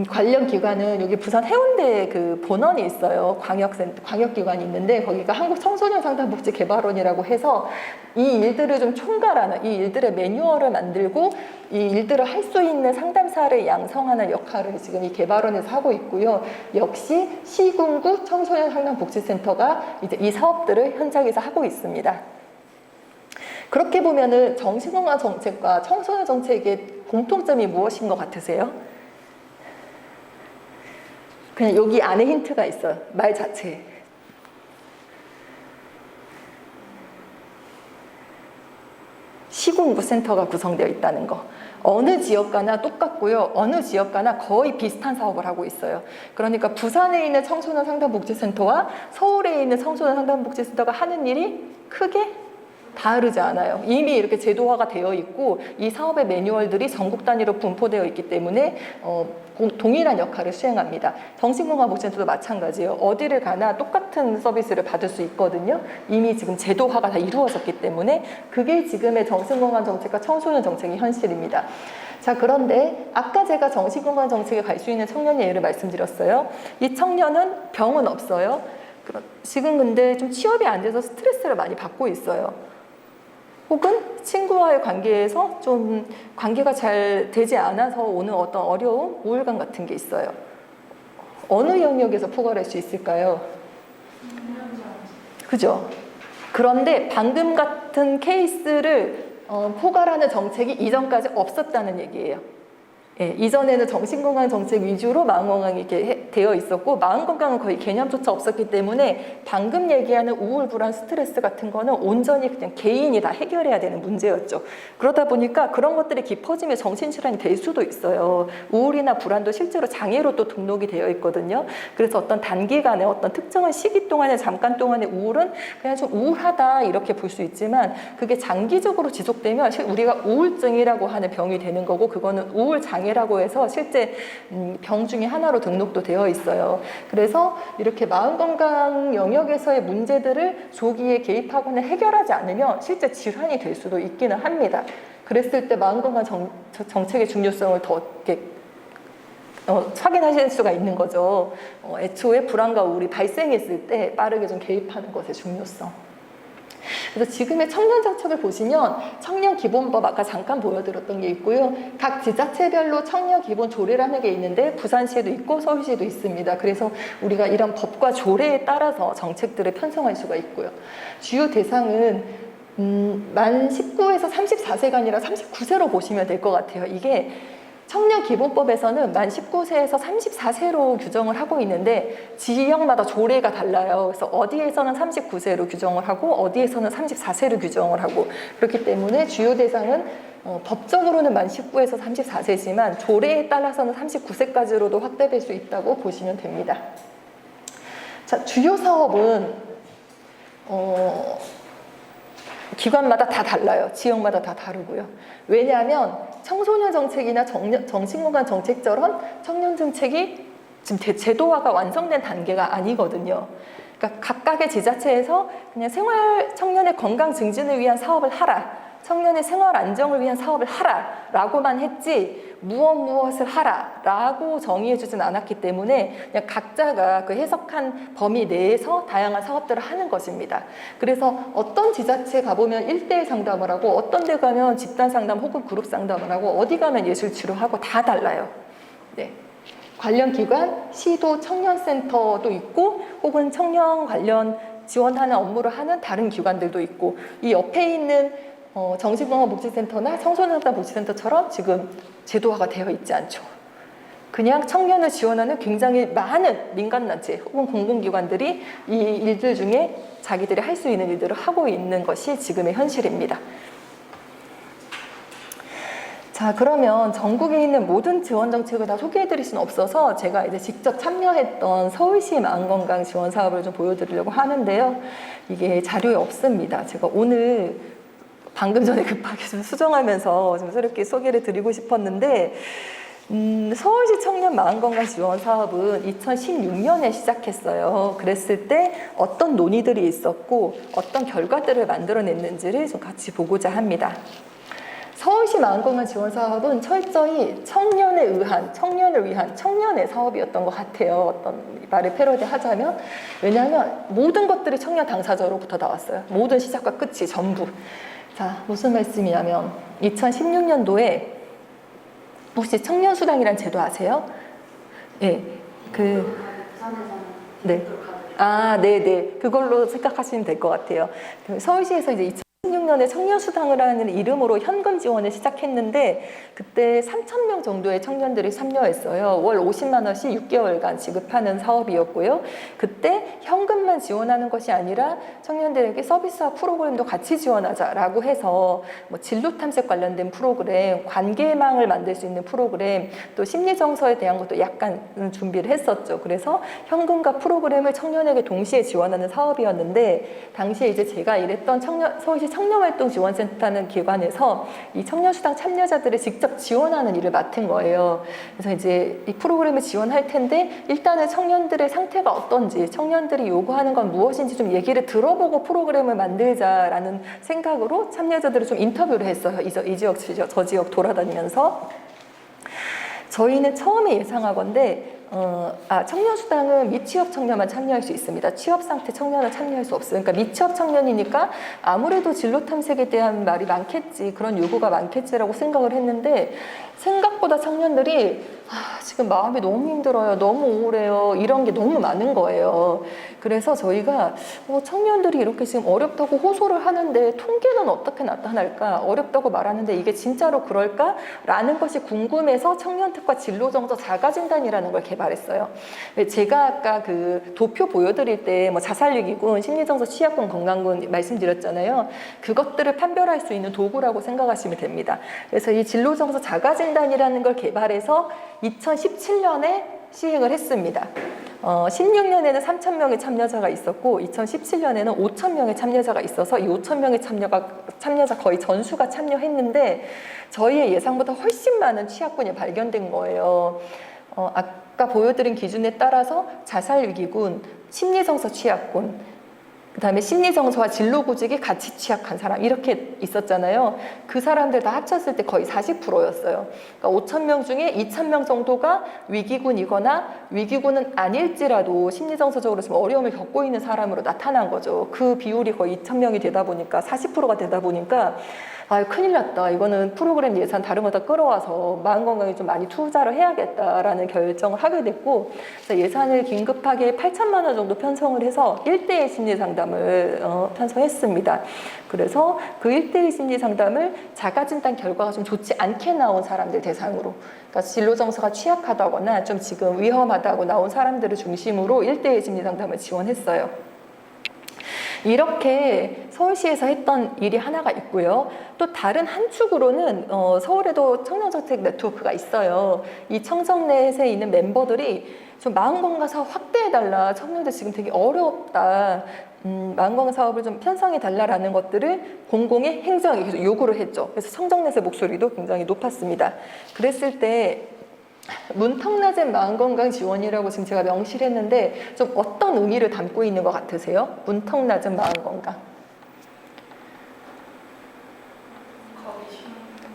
관련 기관은 여기 부산 해운대에 그 본원이 있어요. 광역기관이 있는데 거기가 한국청소년상담복지개발원이라고 해서 이 일들을 좀 총괄하는 이 일들의 매뉴얼을 만들고 이 일들을 할 수 있는 상담사를 양성하는 역할을 지금 이 개발원에서 하고 있고요. 역시 시군구 청소년상담복지센터가 이제 이 사업들을 현장에서 하고 있습니다. 그렇게 보면은 정신건강 정책과 청소년 정책의 공통점이 무엇인 것 같으세요? 그냥 여기 안에 힌트가 있어요. 말 자체에. 시군구 센터가 구성되어 있다는 거. 어느 지역가나 똑같고요. 어느 지역가나 거의 비슷한 사업을 하고 있어요. 그러니까 부산에 있는 청소년 상담복지센터와 서울에 있는 청소년 상담복지센터가 하는 일이 크게 다르지 않아요. 이미 이렇게 제도화가 되어 있고 이 사업의 매뉴얼들이 전국 단위로 분포되어 있기 때문에 동일한 역할을 수행합니다. 정신건강보건센터도 마찬가지예요. 어디를 가나 똑같은 서비스를 받을 수 있거든요. 이미 지금 제도화가 다 이루어졌기 때문에 그게 지금의 정신건강정책과 청소년 정책의 현실입니다. 자, 그런데 아까 제가 정신건강정책에 갈 수 있는 청년의 예를 말씀드렸어요. 이 청년은 병은 없어요. 지금 근데 좀 취업이 안 돼서 스트레스를 많이 받고 있어요. 혹은 친구와의 관계에서 좀 관계가 잘 되지 않아서 오는 어떤 어려움, 우울감 같은 게 있어요. 어느 영역에서 포괄할 수 있을까요? 그죠? 그런데 방금 같은 케이스를 포괄하는 정책이 이전까지 없었다는 얘기예요. 예, 이전에는 정신건강 정책 위주로 마음건강이 이렇게 되어 있었고 마음건강은 거의 개념조차 없었기 때문에 방금 얘기하는 우울, 불안, 스트레스 같은 거는 온전히 그냥 개인이 다 해결해야 되는 문제였죠. 그러다 보니까 그런 것들이 깊어지면 정신질환이 될 수도 있어요. 우울이나 불안도 실제로 장애로 또 등록이 되어 있거든요. 그래서 어떤 단기간에 어떤 특정한 시기 동안에 잠깐 동안의 우울은 그냥 좀 우울하다 이렇게 볼 수 있지만 그게 장기적으로 지속되면 우리가 우울증이라고 하는 병이 되는 거고 그거는 우울 장애라고 해서 실제 병 중에 하나로 등록도 되어 있어요. 그래서 이렇게 마음건강 영역에서의 문제들을 조기에 개입하거나 해결하지 않으면 실제 질환이 될 수도 있기는 합니다. 그랬을 때 마음건강 정책의 중요성을 더 이렇게 확인하실 수가 있는 거죠. 애초에 불안과 우울이 발생했을 때 빠르게 좀 개입하는 것의 중요성. 그래서 지금의 청년 정책을 보시면 청년 기본법 아까 잠깐 보여드렸던 게 있고요. 각 지자체별로 청년 기본 조례라는 게 있는데 부산시에도 있고 서울시에도 있습니다. 그래서 우리가 이런 법과 조례에 따라서 정책들을 편성할 수가 있고요. 주요 대상은 만 19에서 34세가 아니라 39세로 보시면 될 것 같아요. 이게 청년기본법에서는 만 19세에서 34세로 규정을 하고 있는데 지역마다 조례가 달라요. 그래서 어디에서는 39세로 규정을 하고 어디에서는 34세로 규정을 하고 그렇기 때문에 주요 대상은 법적으로는 만 19에서 34세지만 조례에 따라서는 39세까지로도 확대될 수 있다고 보시면 됩니다. 자, 주요 사업은 기관마다 다 달라요. 지역마다 다 다르고요. 왜냐하면 청소년 정책이나 정신건강 정책처럼 청년 정책이 지금 제도화가 완성된 단계가 아니거든요. 그러니까 각각의 지자체에서 그냥 청년의 건강 증진을 위한 사업을 하라, 청년의 생활 안정을 위한 사업을 하라라고만 했지 무엇을 하라라고 정의해주진 않았기 때문에 그냥 각자가 그 해석한 범위 내에서 다양한 사업들을 하는 것입니다. 그래서 어떤 지자체 가보면 1대1 상담을 하고 어떤 데 가면 집단 상담 혹은 그룹 상담을 하고 어디 가면 예술 치료하고 다 달라요. 네. 관련 기관, 시도 청년센터도 있고 혹은 청년 관련 지원하는 업무를 하는 다른 기관들도 있고 이 옆에 있는 정신건강복지센터나 청소년상담복지센터처럼 지금 제도화가 되어 있지 않죠. 그냥 청년을 지원하는 굉장히 많은 민간단체 혹은 공공기관들이 이 일들 중에 자기들이 할 수 있는 일들을 하고 있는 것이 지금의 현실입니다. 자, 그러면 전국에 있는 모든 지원 정책을 다 소개해드릴 수는 없어서 제가 이제 직접 참여했던 서울시 마음건강 지원 사업을 좀 보여드리려고 하는데요. 이게 자료에 없습니다. 제가 오늘 방금 전에 급하게 좀 수정하면서 좀 새롭게 소개를 드리고 싶었는데 서울시 청년 마음건강 지원 사업은 2016년에 시작했어요. 그랬을 때 어떤 논의들이 있었고 어떤 결과들을 만들어냈는지를 좀 같이 보고자 합니다. 서울시 마음건강 지원 사업은 철저히 청년을 위한 청년의 사업이었던 것 같아요. 어떤 말을 패러디하자면 왜냐하면 모든 것들이 청년 당사자로부터 나왔어요. 모든 시작과 끝이 전부. 자, 무슨 말씀이냐면 2016년도에 혹시 청년수당이라는 제도 아세요? 네, 네. 네네. 그걸로 생각하시면 될 것 같아요. 서울시에서 이제 2016년에 청년수당을 하는 이름으로 현금 지원을 시작했는데 그때 3,000명 정도의 청년들이 참여했어요. 월 50만 원씩 6개월간 지급하는 사업이었고요. 그때 현금만 지원하는 것이 아니라 청년들에게 서비스와 프로그램도 같이 지원하자라고 해서 뭐 진로 탐색 관련된 프로그램, 관계망을 만들 수 있는 프로그램, 또 심리정서에 대한 것도 약간 준비를 했었죠. 그래서 현금과 프로그램을 청년에게 동시에 지원하는 사업이었는데 당시에 이제 제가 일했던 서울시 청년 청년활동지원센터라는 기관에서 이 청년수당 참여자들을 직접 지원하는 일을 맡은 거예요. 그래서 이제 이 프로그램을 지원할 텐데 일단은 청년들의 상태가 어떤지, 청년들이 요구하는 건 무엇인지 좀 얘기를 들어보고 프로그램을 만들자라는 생각으로 참여자들을 좀 인터뷰를 했어요. 이 지역 저 지역 돌아다니면서. 저희는 처음에 예상하건대 청년수당은 미취업 청년만 참여할 수 있습니다. 취업 상태 청년은 참여할 수 없어요. 그러니까 미취업 청년이니까 아무래도 진로 탐색에 대한 말이 많겠지, 그런 요구가 많겠지라고 생각을 했는데 생각보다 청년들이 지금 마음이 너무 힘들어요, 너무 우울해요, 이런 게 너무 많은 거예요. 그래서 저희가 청년들이 이렇게 지금 어렵다고 호소를 하는데 통계는 어떻게 나타날까, 어렵다고 말하는데 이게 진짜로 그럴까? 라는 것이 궁금해서 청년특화 진로정서 자가진단이라는 걸 개발했어요. 제가 아까 그 도표 보여드릴 때 뭐 자살위기군, 심리정서 취약군, 건강군 말씀드렸잖아요. 그것들을 판별할 수 있는 도구라고 생각하시면 됩니다. 그래서 이 진로정서 자가진단이라는 걸 개발해서 2017년에 시행을 했습니다. 16년에는 3,000명의 참여자가 있었고 2017년에는 5,000명의 참여자가 있어서 이 5,000명의 참여자 거의 전수가 참여했는데 저희의 예상보다 훨씬 많은 취약군이 발견된 거예요. 아까 보여드린 기준에 따라서 자살위기군, 심리정서 취약군, 그 다음에 심리정서와 진로구직이 같이 취약한 사람 이렇게 있었잖아요. 그 사람들 다 합쳤을 때 거의 40%였어요. 그러니까 5,000명 중에 2,000명 정도가 위기군이거나 위기군은 아닐지라도 심리정서적으로 좀 어려움을 겪고 있는 사람으로 나타난 거죠. 그 비율이 거의 2,000명이 되다 보니까 40%가 되다 보니까 큰일 났다. 이거는 프로그램 예산 다른 거 다 끌어와서 마음건강에 좀 많이 투자를 해야겠다라는 결정을 하게 됐고 예산을 긴급하게 8천만 원 정도 편성을 해서 1대1 심리상담을 편성했습니다. 그래서 그 1대1 심리상담을 자가진단 결과가 좀 좋지 않게 나온 사람들 대상으로, 그러니까 진로정서가 취약하다거나 좀 지금 위험하다고 나온 사람들을 중심으로 1대1 심리상담을 지원했어요. 이렇게 서울시에서 했던 일이 하나가 있고요. 또 다른 한 축으로는 서울에도 청년정책 네트워크가 있어요. 이 청정넷에 있는 멤버들이 좀 마음건강 사업 확대해달라, 청년들 지금 되게 어렵다, 마음건강 사업을 좀 편성해달라라는 것들을 공공의 행정에 계속 요구를 했죠. 그래서 청정넷의 목소리도 굉장히 높았습니다. 그랬을 때 문턱낮은 마음건강 지원이라고 지금 제가 명시를 했는데 좀 어떤 의미를 담고 있는 것 같으세요? 문턱낮은 마음건강.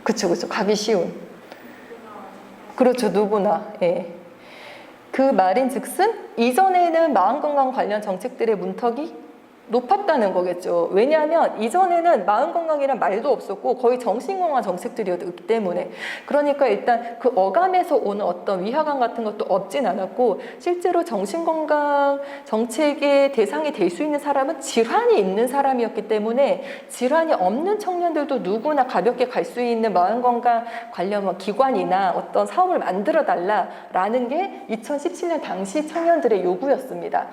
그쵸. 가기 쉬운. 그렇죠. 누구나. 예. 그 말인즉슨 이전에는 마음건강 관련 정책들의 문턱이 높았다는 거겠죠. 왜냐하면 이전에는 마음건강이란 말도 없었고 거의 정신건강 정책들이었기 때문에, 그러니까 일단 그 어감에서 오는 어떤 위화감 같은 것도 없진 않았고 실제로 정신건강 정책의 대상이 될 수 있는 사람은 질환이 있는 사람이었기 때문에 질환이 없는 청년들도 누구나 가볍게 갈 수 있는 마음건강 관련 기관이나 어떤 사업을 만들어 달라라는 게 2017년 당시 청년들의 요구였습니다.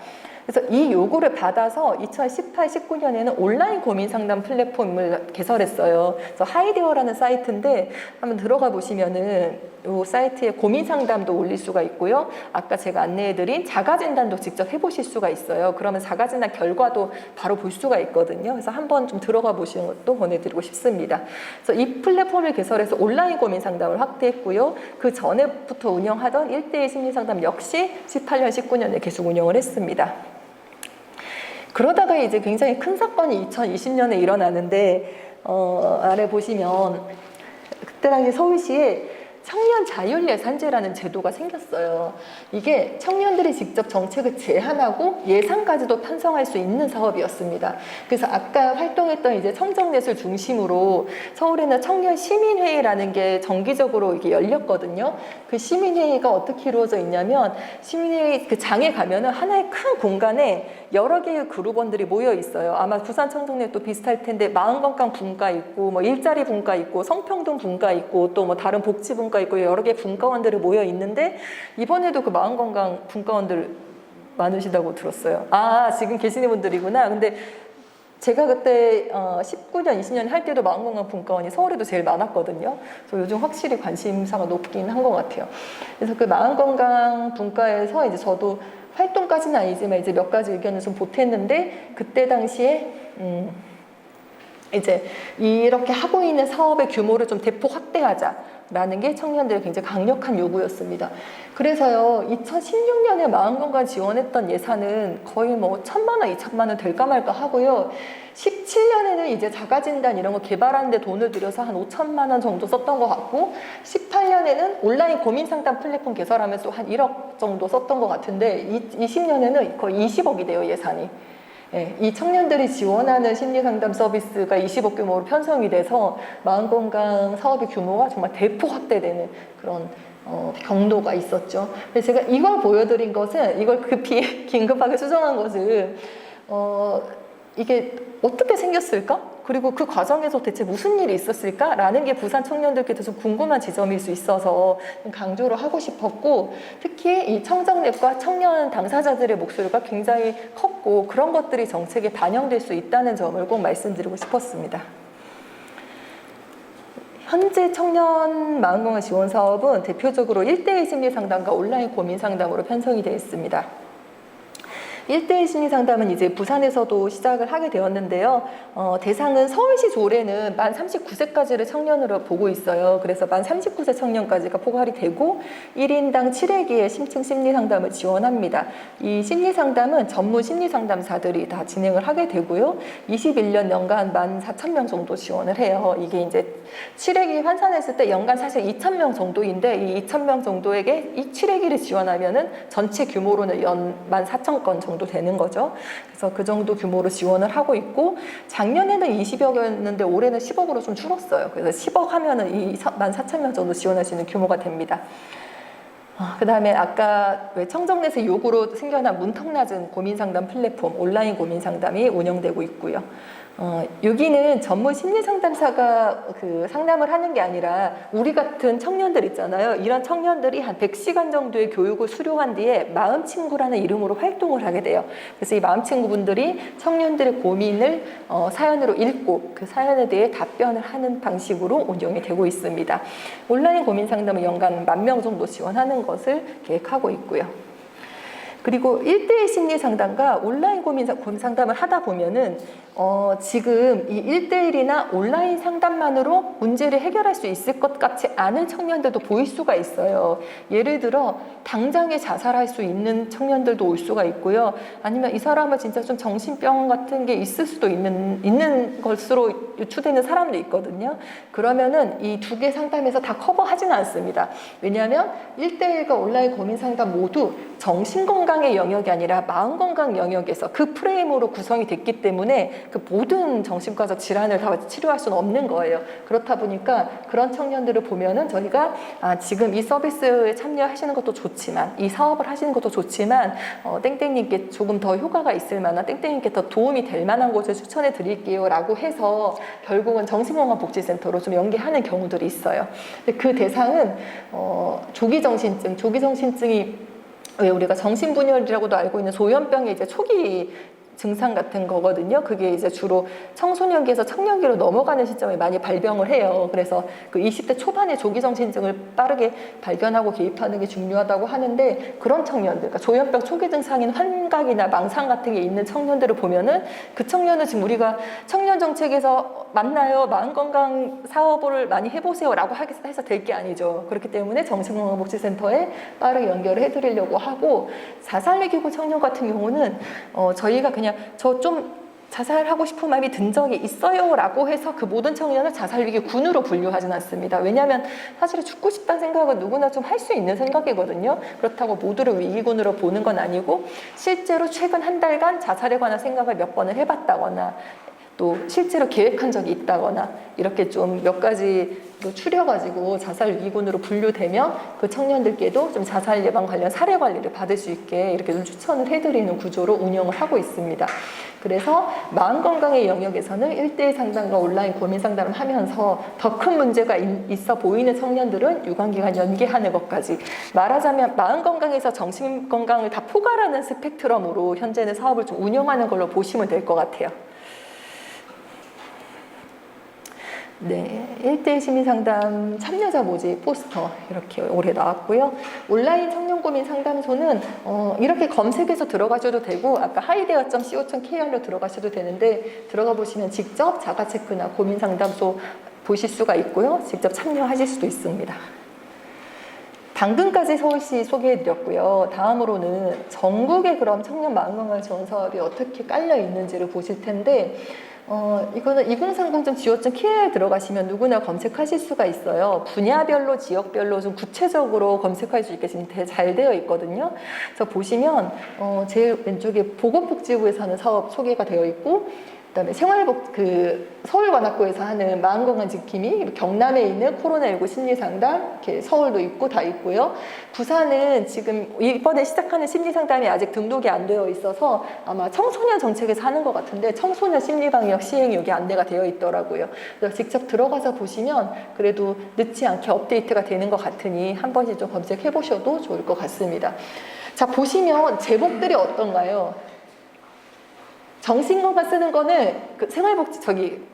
그래서 이 요구를 받아서 2018, 19년에는 온라인 고민상담 플랫폼을 개설했어요. 그래서 하이데어라는 사이트인데 한번 들어가 보시면은 이 사이트에 고민상담도 올릴 수가 있고요. 아까 제가 안내해드린 자가진단도 직접 해보실 수가 있어요. 그러면 자가진단 결과도 바로 볼 수가 있거든요. 그래서 한번 좀 들어가 보시는 것도 권해드리고 싶습니다. 그래서 이 플랫폼을 개설해서 온라인 고민상담을 확대했고요. 그 전에부터 운영하던 1대1 심리상담 역시 18년, 19년에 계속 운영을 했습니다. 그러다가 이제 굉장히 큰 사건이 2020년에 일어나는데 아래 보시면 그때 당시 서울시에 청년 자율예산제라는 제도가 생겼어요. 이게 청년들이 직접 정책을 제안하고 예산까지도 편성할 수 있는 사업이었습니다. 그래서 아까 활동했던 이제 청정넷을 중심으로 서울에는 청년 시민회의라는 게 정기적으로 이게 열렸거든요. 그 시민회의가 어떻게 이루어져 있냐면 시민회의 그 장에 가면은 하나의 큰 공간에 여러 개의 그룹원들이 모여 있어요. 아마 부산 청정넷도 비슷할 텐데 마음건강 분과 있고 뭐 일자리 분과 있고 성평등 분과 있고 또 뭐 다른 복지 분과 있고 여러 개의 분과원들이 모여 있는데 이번에도 그 마음건강 분과원들 많으시다고 들었어요. 지금 계시는 분들이구나. 근데 제가 그때 19년, 20년 할 때도 마음건강 분과원이 서울에도 제일 많았거든요. 그래서 요즘 확실히 관심사가 높긴 한 것 같아요. 그래서 그 마음건강 분과에서 이제 저도 활동까지는 아니지만 이제 몇 가지 의견을 좀 보탰는데 그때 당시에 이제 이렇게 하고 있는 사업의 규모를 좀 대폭 확대하자라는 게 청년들의 굉장히 강력한 요구였습니다. 그래서요, 2016년에 마음건강 지원했던 예산은 거의 뭐 1,000만 원, 2,000만 원 될까 말까 하고요. 17년에는 이제 자가진단 이런 거 개발하는데 돈을 들여서 한 5천만 원 정도 썼던 것 같고, 18년에는 온라인 고민상담 플랫폼 개설하면서 한 1억 정도 썼던 것 같은데, 20년에는 거의 20억이 돼요, 예산이. 예, 이 청년들이 지원하는 심리상담 서비스가 20억 규모로 편성이 돼서 마음건강 사업의 규모가 정말 대폭 확대되는 그런 경도가 있었죠. 그래서 제가 이걸 보여드린 것은, 이걸 급히 긴급하게 수정한 것은 이게 어떻게 생겼을까? 그리고 그 과정에서 대체 무슨 일이 있었을까라는 게 부산 청년들께도 좀 궁금한 지점일 수 있어서 강조를 하고 싶었고, 특히 이 청정넷과 청년 당사자들의 목소리가 굉장히 컸고 그런 것들이 정책에 반영될 수 있다는 점을 꼭 말씀드리고 싶었습니다. 현재 청년 마음건강 지원 사업은 대표적으로 1:1 심리상담과 온라인 고민상담으로 편성이 되어 있습니다. 1:1 심리상담은 이제 부산에서도 시작을 하게 되었는데요. 대상은 서울시 조례는 만 39세까지를 청년으로 보고 있어요. 그래서 만 39세 청년까지가 포괄이 되고 1인당 7회기의 심층 심리상담을 지원합니다. 이 심리상담은 전문 심리상담사들이 다 진행을 하게 되고요. 21년 연간 14,000명 정도 지원을 해요. 이게 이제 7회기 환산했을 때 연간 사실 2,000명 정도인데, 이 2,000명 정도에게 이 7회기를 지원하면은 전체 규모로는 연 14,000건 정도 되는 거죠. 그래서 그 정도 규모로 지원을 하고 있고, 작년에는 20억이었는데 올해는 10억으로 좀 줄었어요. 그래서 10억 하면은 이 14,000명 정도 지원할 수 있는 규모가 됩니다. 그 다음에 아까 왜 청정넷의 요구로 생겨난 문턱 낮은 고민상담 플랫폼 온라인 고민상담이 운영되고 있고요. 여기는 전문 심리상담사가 그 상담을 하는 게 아니라 우리 같은 청년들 있잖아요. 이런 청년들이 한 100시간 정도의 교육을 수료한 뒤에 마음친구라는 이름으로 활동을 하게 돼요. 그래서 이 마음친구분들이 청년들의 고민을 사연으로 읽고 그 사연에 대해 답변을 하는 방식으로 운영이 되고 있습니다. 온라인 고민상담은 연간 10,000명 정도 지원하는 것을 계획하고 있고요. 그리고 1:1 심리상담과 온라인 고민상담을 하다 보면은 지금 이 1:1이나 온라인 상담만으로 문제를 해결할 수 있을 것 같지 않은 청년들도 보일 수가 있어요. 예를 들어 당장에 자살할 수 있는 청년들도 올 수가 있고요. 아니면 이 사람은 진짜 좀 정신병 같은 게 있을 수도 있는 것으로 유추되는 사람도 있거든요. 그러면은 이 두 개 상담에서 다 커버하지는 않습니다. 왜냐하면 1:1과 온라인 고민상담 모두 정신건강의 영역이 아니라 마음건강 영역에서 그 프레임으로 구성이 됐기 때문에 그 모든 정신과적 질환을 다 치료할 수는 없는 거예요. 그렇다 보니까 그런 청년들을 보면은 저희가 지금 이 서비스에 참여하시는 것도 좋지만, 이 사업을 하시는 것도 좋지만 땡땡님께 조금 더 효과가 있을 만한, 땡땡님께 더 도움이 될 만한 곳을 추천해 드릴게요 라고 해서 결국은 정신건강복지센터로 좀 연계하는 경우들이 있어요. 근데 그 대상은 조기정신증이 왜 우리가 정신분열이라고도 알고 있는 소염병의 이제 초기 증상 같은 거거든요. 그게 이제 주로 청소년기에서 청년기로 넘어가는 시점에 많이 발병을 해요. 그래서 그 20대 초반에 조기정신증을 빠르게 발견하고 개입하는 게 중요하다고 하는데, 그런 청년들, 그러니까 조현병 초기 증상인 환각이나 망상 같은 게 있는 청년들을 보면은 그 청년은 지금 우리가 청년 정책에서 만나요, 마음건강 사업을 많이 해보세요 라고 해서 될 게 아니죠. 그렇기 때문에 정신건강복지센터에 빠르게 연결을 해드리려고 하고, 자살위기구 청년 같은 경우는 저희가 그냥 저 좀 자살하고 싶은 마음이 든 적이 있어요 라고 해서 그 모든 청년을 자살위기군으로 분류하진 않습니다. 왜냐하면 사실 죽고 싶다는 생각은 누구나 좀 할 수 있는 생각이거든요. 그렇다고 모두를 위기군으로 보는 건 아니고, 실제로 최근 한 달간 자살에 관한 생각을 몇 번을 해봤다거나 또 실제로 계획한 적이 있다거나 이렇게 좀 몇 가지 추려가지고 자살 위기군으로 분류되면 그 청년들께도 좀 자살 예방 관련 사례 관리를 받을 수 있게 이렇게 좀 추천을 해드리는 구조로 운영을 하고 있습니다. 그래서 마음건강의 영역에서는 1:1 상담과 온라인 고민 상담을 하면서 더 큰 문제가 있어 보이는 청년들은 유관기관 연계하는 것까지, 말하자면 마음건강에서 정신건강을 다 포괄하는 스펙트럼으로 현재는 사업을 좀 운영하는 걸로 보시면 될 것 같아요. 네, 1대1 시민상담 참여자 모집 포스터 이렇게 올해 나왔고요. 온라인 청년 고민 상담소는 이렇게 검색해서 들어가셔도 되고 아까 하이데어.co.kr로 들어가셔도 되는데 들어가 보시면 직접 자가체크나 고민 상담소 보실 수가 있고요. 직접 참여하실 수도 있습니다. 방금까지 서울시 소개해드렸고요. 다음으로는 전국의 그럼 청년 마음건강 지원 사업이 어떻게 깔려 있는지를 보실 텐데 이거는 2030.go.kr에 들어가시면 누구나 검색하실 수가 있어요. 분야별로 지역별로 좀 구체적으로 검색할 수 있게 지금 잘 되어 있거든요. 그래서 보시면 제일 왼쪽에 보건복지부에서 하는 사업 소개가 되어 있고 그다음에 서울관악구에서 하는 마음건강 지킴이, 경남에 있는 코로나19 심리상담, 이렇게 서울도 있고 다 있고요. 부산은 지금 이번에 시작하는 심리상담이 아직 등록이 안 되어 있어서 아마 청소년 정책에서 하는 것 같은데 청소년 심리방역 시행이 여기 안내가 되어 있더라고요. 그래서 직접 들어가서 보시면 그래도 늦지 않게 업데이트가 되는 것 같으니 한 번씩 좀 검색해 보셔도 좋을 것 같습니다. 자, 보시면 제목들이 어떤가요? 정신건강 쓰는 거는 그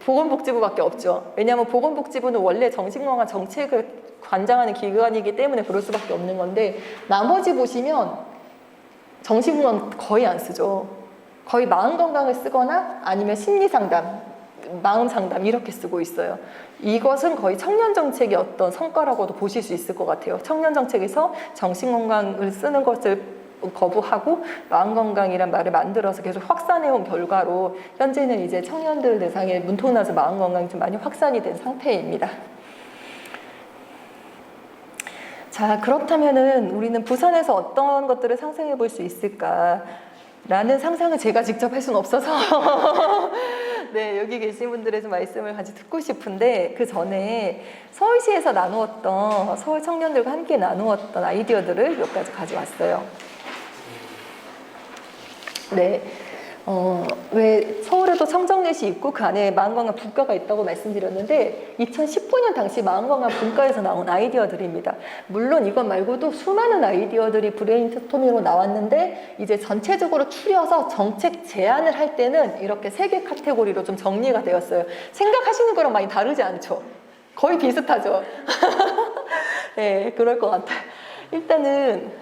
보건복지부밖에 없죠. 왜냐하면 보건복지부는 원래 정신건강 정책을 관장하는 기관이기 때문에 그럴 수밖에 없는 건데 나머지 보시면 정신건강 거의 안 쓰죠. 거의 마음건강을 쓰거나 아니면 심리상담, 마음상담 이렇게 쓰고 있어요. 이것은 거의 청년정책의 어떤 성과라고도 보실 수 있을 것 같아요. 청년정책에서 정신건강을 쓰는 것을 거부하고 마음건강이란 말을 만들어서 계속 확산해온 결과로 현재는 이제 청년들 대상에 문통나서 마음건강이 좀 많이 확산이 된 상태입니다. 자, 그렇다면은 우리는 부산에서 어떤 것들을 상상해 볼 수 있을까? 라는 상상을 제가 직접 할 수는 없어서 네, 여기 계신 분들의 말씀을 같이 듣고 싶은데 그 전에 서울시에서 나누었던 서울 청년들과 함께 나누었던 아이디어들을 몇 가지 가져왔어요. 네, 왜 서울에도 청정넷이 있고 그 안에 마음건강 분과가 있다고 말씀드렸는데 2019년 당시 마음건강 분과에서 나온 아이디어들입니다. 물론 이것 말고도 수많은 아이디어들이 브레인스토밍으로 나왔는데 이제 전체적으로 추려서 정책 제안을 할 때는 이렇게 3개 카테고리로 좀 정리가 되었어요. 생각하시는 거랑 많이 다르지 않죠? 거의 비슷하죠? 네, 그럴 것 같아요. 일단은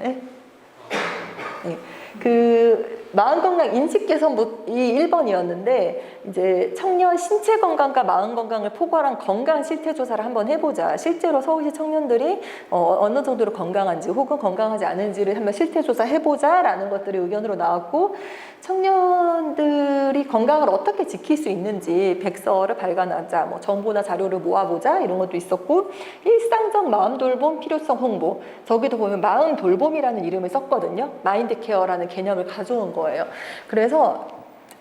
마음건강 인식 개선이 1번이었는데 이제 청년 신체 건강과 마음 건강을 포괄한 건강 실태 조사를 한번 해보자. 실제로 서울시 청년들이 어느 정도로 건강한지 혹은 건강하지 않은지를 한번 실태 조사 해보자라는 것들이 의견으로 나왔고 청년들이 건강을 어떻게 지킬 수 있는지 백서를 발간하자, 뭐 정보나 자료를 모아보자 이런 것도 있었고 일상적 마음 돌봄 필요성 홍보 저기도 보면 마음 돌봄이라는 이름을 썼거든요. 마인드 케어라는 개념을 가져온 거예요. 그래서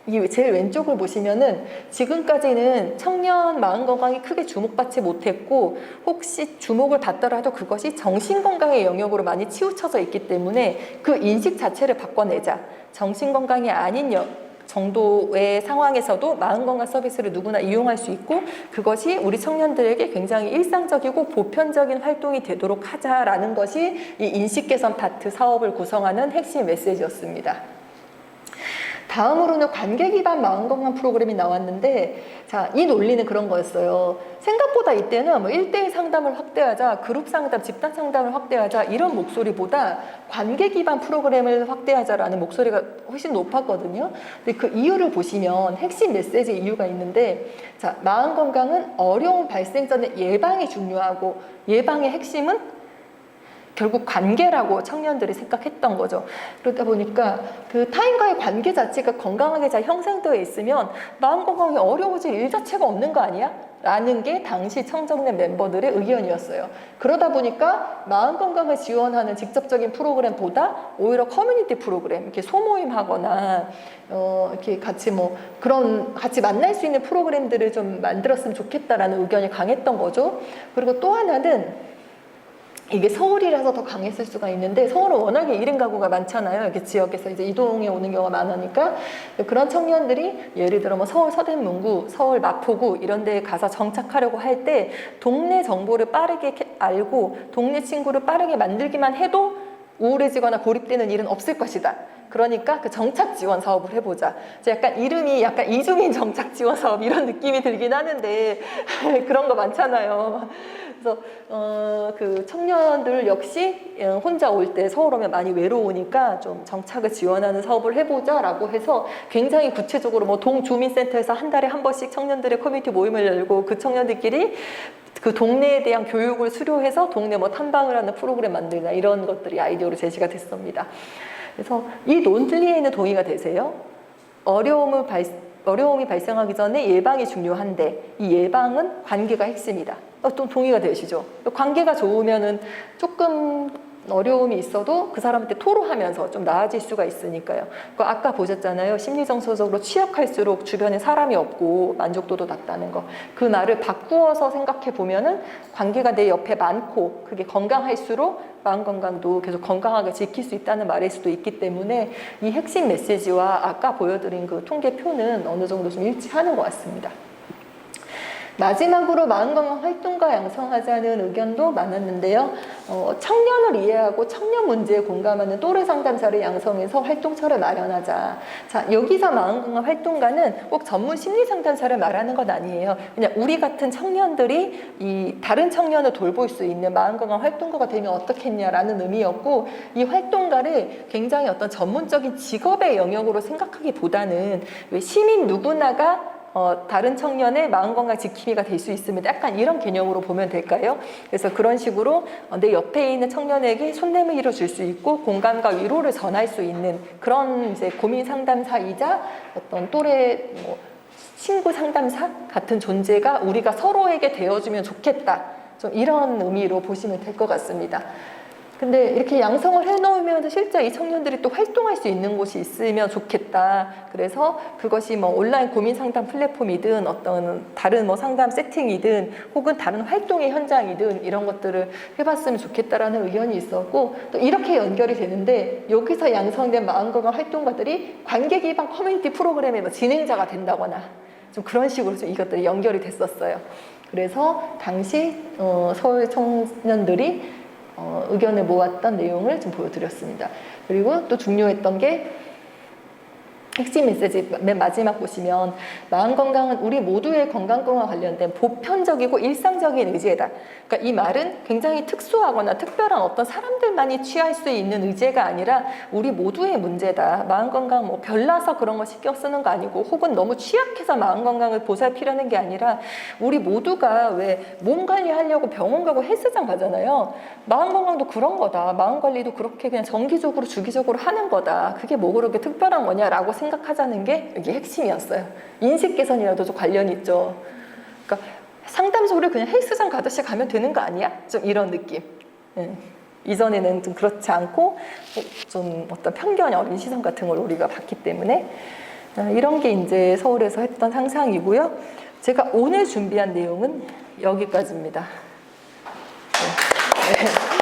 이 제일 왼쪽을 보시면은 지금까지는 청년 마음 건강이 크게 주목받지 못했고 혹시 주목을 받더라도 그것이 정신건강의 영역으로 많이 치우쳐져 있기 때문에 그 인식 자체를 바꿔내자. 정신건강이 아닌 정도의 상황에서도 마음건강 서비스를 누구나 이용할 수 있고 그것이 우리 청년들에게 굉장히 일상적이고 보편적인 활동이 되도록 하자라는 것이 이 인식개선 파트 사업을 구성하는 핵심 메시지였습니다. 다음으로는 관계 기반 마음건강 프로그램이 나왔는데 자, 이 논리는 그런 거였어요. 생각보다 이때는 뭐 1대1 상담을 확대하자, 그룹 상담, 집단 상담을 확대하자 이런 목소리보다 관계 기반 프로그램을 확대하자라는 목소리가 훨씬 높았거든요. 근데 그 이유를 보시면 핵심 메시지 이유가 있는데 자, 마음건강은 어려움 발생 전에 예방이 중요하고 예방의 핵심은 결국 관계라고 청년들이 생각했던 거죠. 그러다 보니까 그 타인과의 관계 자체가 건강하게 잘 형성되어 있으면 마음 건강이 어려워질 일 자체가 없는 거 아니야? 라는 게 당시 청정net 멤버들의 의견이었어요. 그러다 보니까 마음 건강을 지원하는 직접적인 프로그램보다 오히려 커뮤니티 프로그램, 이렇게 소모임 하거나 이렇게 같이 같이 만날 수 있는 프로그램들을 좀 만들었으면 좋겠다라는 의견이 강했던 거죠. 그리고 또 하나는 이게 서울이라서 더 강했을 수가 있는데 서울은 워낙에 1인 가구가 많잖아요. 이렇게 지역에서 이제 이동해 오는 경우가 많으니까 그런 청년들이 예를 들어 서울 서대문구, 서울 마포구 이런 데에 가서 정착하려고 할 때 동네 정보를 빠르게 알고 동네 친구를 빠르게 만들기만 해도 우울해지거나 고립되는 일은 없을 것이다. 그러니까 그 정착 지원 사업을 해보자. 약간 이름이 약간 이주민 정착 지원 사업 이런 느낌이 들긴 하는데 그런 거 많잖아요. 그래서 그 청년들 역시 혼자 올 때 서울 오면 많이 외로우니까 좀 정착을 지원하는 사업을 해보자라고 해서 굉장히 구체적으로 뭐 동주민센터에서 한 달에 한 번씩 청년들의 커뮤니티 모임을 열고 그 청년들끼리 그 동네에 대한 교육을 수료해서 동네 뭐 탐방을 하는 프로그램 만들자 이런 것들이 아이디어로 제시가 됐습니다. 그래서 이 논리에는 동의가 되세요? 어려움이 발생하기 전에 예방이 중요한데 이 예방은 관계가 핵심이다. 또 동의가 되시죠? 관계가 좋으면은 조금 어려움이 있어도 그 사람한테 토로하면서 좀 나아질 수가 있으니까요. 아까 보셨잖아요. 심리정서적으로 취약할수록 주변에 사람이 없고 만족도도 낮다는 거. 그 말을 바꾸어서 생각해 보면은 관계가 내 옆에 많고 그게 건강할수록 마음 건강도 계속 건강하게 지킬 수 있다는 말일 수도 있기 때문에 이 핵심 메시지와 아까 보여드린 그 통계표는 어느 정도 좀 일치하는 것 같습니다. 마지막으로 마음건강 활동가 양성하자는 의견도 많았는데요. 청년을 이해하고 청년 문제에 공감하는 또래 상담사를 양성해서 활동처를 마련하자. 자, 여기서 마음건강 활동가는 꼭 전문 심리 상담사를 말하는 건 아니에요. 그냥 우리 같은 청년들이 이 다른 청년을 돌볼 수 있는 마음건강 활동가가 되면 어떻겠냐라는 의미였고, 이 활동가를 굉장히 어떤 전문적인 직업의 영역으로 생각하기보다는 왜 시민 누구나가 다른 청년의 마음건강 지킴이가 될 수 있습니다. 약간 이런 개념으로 보면 될까요? 그래서 그런 식으로 내 옆에 있는 청년에게 손내밀어 줄 수 있고 공감과 위로를 전할 수 있는 그런 이제 고민 상담사이자 어떤 또래 친구 상담사 같은 존재가 우리가 서로에게 되어주면 좋겠다. 좀 이런 의미로 보시면 될 것 같습니다. 근데 이렇게 양성을 해놓으면 실제 이 청년들이 또 활동할 수 있는 곳이 있으면 좋겠다. 그래서 그것이 뭐 온라인 고민 상담 플랫폼이든 어떤 다른 뭐 상담 세팅이든 혹은 다른 활동의 현장이든 이런 것들을 해봤으면 좋겠다라는 의견이 있었고, 또 이렇게 연결이 되는데 여기서 양성된 마음건강 활동가들이 관계 기반 커뮤니티 프로그램의 뭐 진행자가 된다거나 좀 그런 식으로 좀 이것들이 연결이 됐었어요. 그래서 당시 서울 청년들이 의견을 모았던 내용을 좀 보여드렸습니다. 그리고 또 중요했던 게 핵심 메시지 맨 마지막 보시면 마음 건강은 우리 모두의 건강과 관련된 보편적이고 일상적인 의제다. 그러니까 이 말은 굉장히 특수하거나 특별한 어떤 사람들만이 취할 수 있는 의제가 아니라 우리 모두의 문제다. 마음 건강 뭐 별나서 그런 거 신경 쓰는 거 아니고 혹은 너무 취약해서 마음 건강을 보살피려는 게 아니라 우리 모두가 왜 몸 관리하려고 병원 가고 헬스장 가잖아요. 마음 건강도 그런 거다. 마음 관리도 그렇게 그냥 정기적으로 주기적으로 하는 거다. 그게 뭐 그렇게 특별한 거냐라고 생각하자는 게 여기 핵심이었어요. 인식 개선이라도 좀 관련이 있죠. 그러니까 상담소를 그냥 헬스장 가듯이 가면 되는 거 아니야? 좀 이런 느낌. 이전에는 좀 그렇지 않고 좀 어떤 편견이 어린 시선 같은 걸 우리가 봤기 때문에 이런 게 이제 서울에서 했던 상상이고요. 제가 오늘 준비한 내용은 여기까지입니다. 네.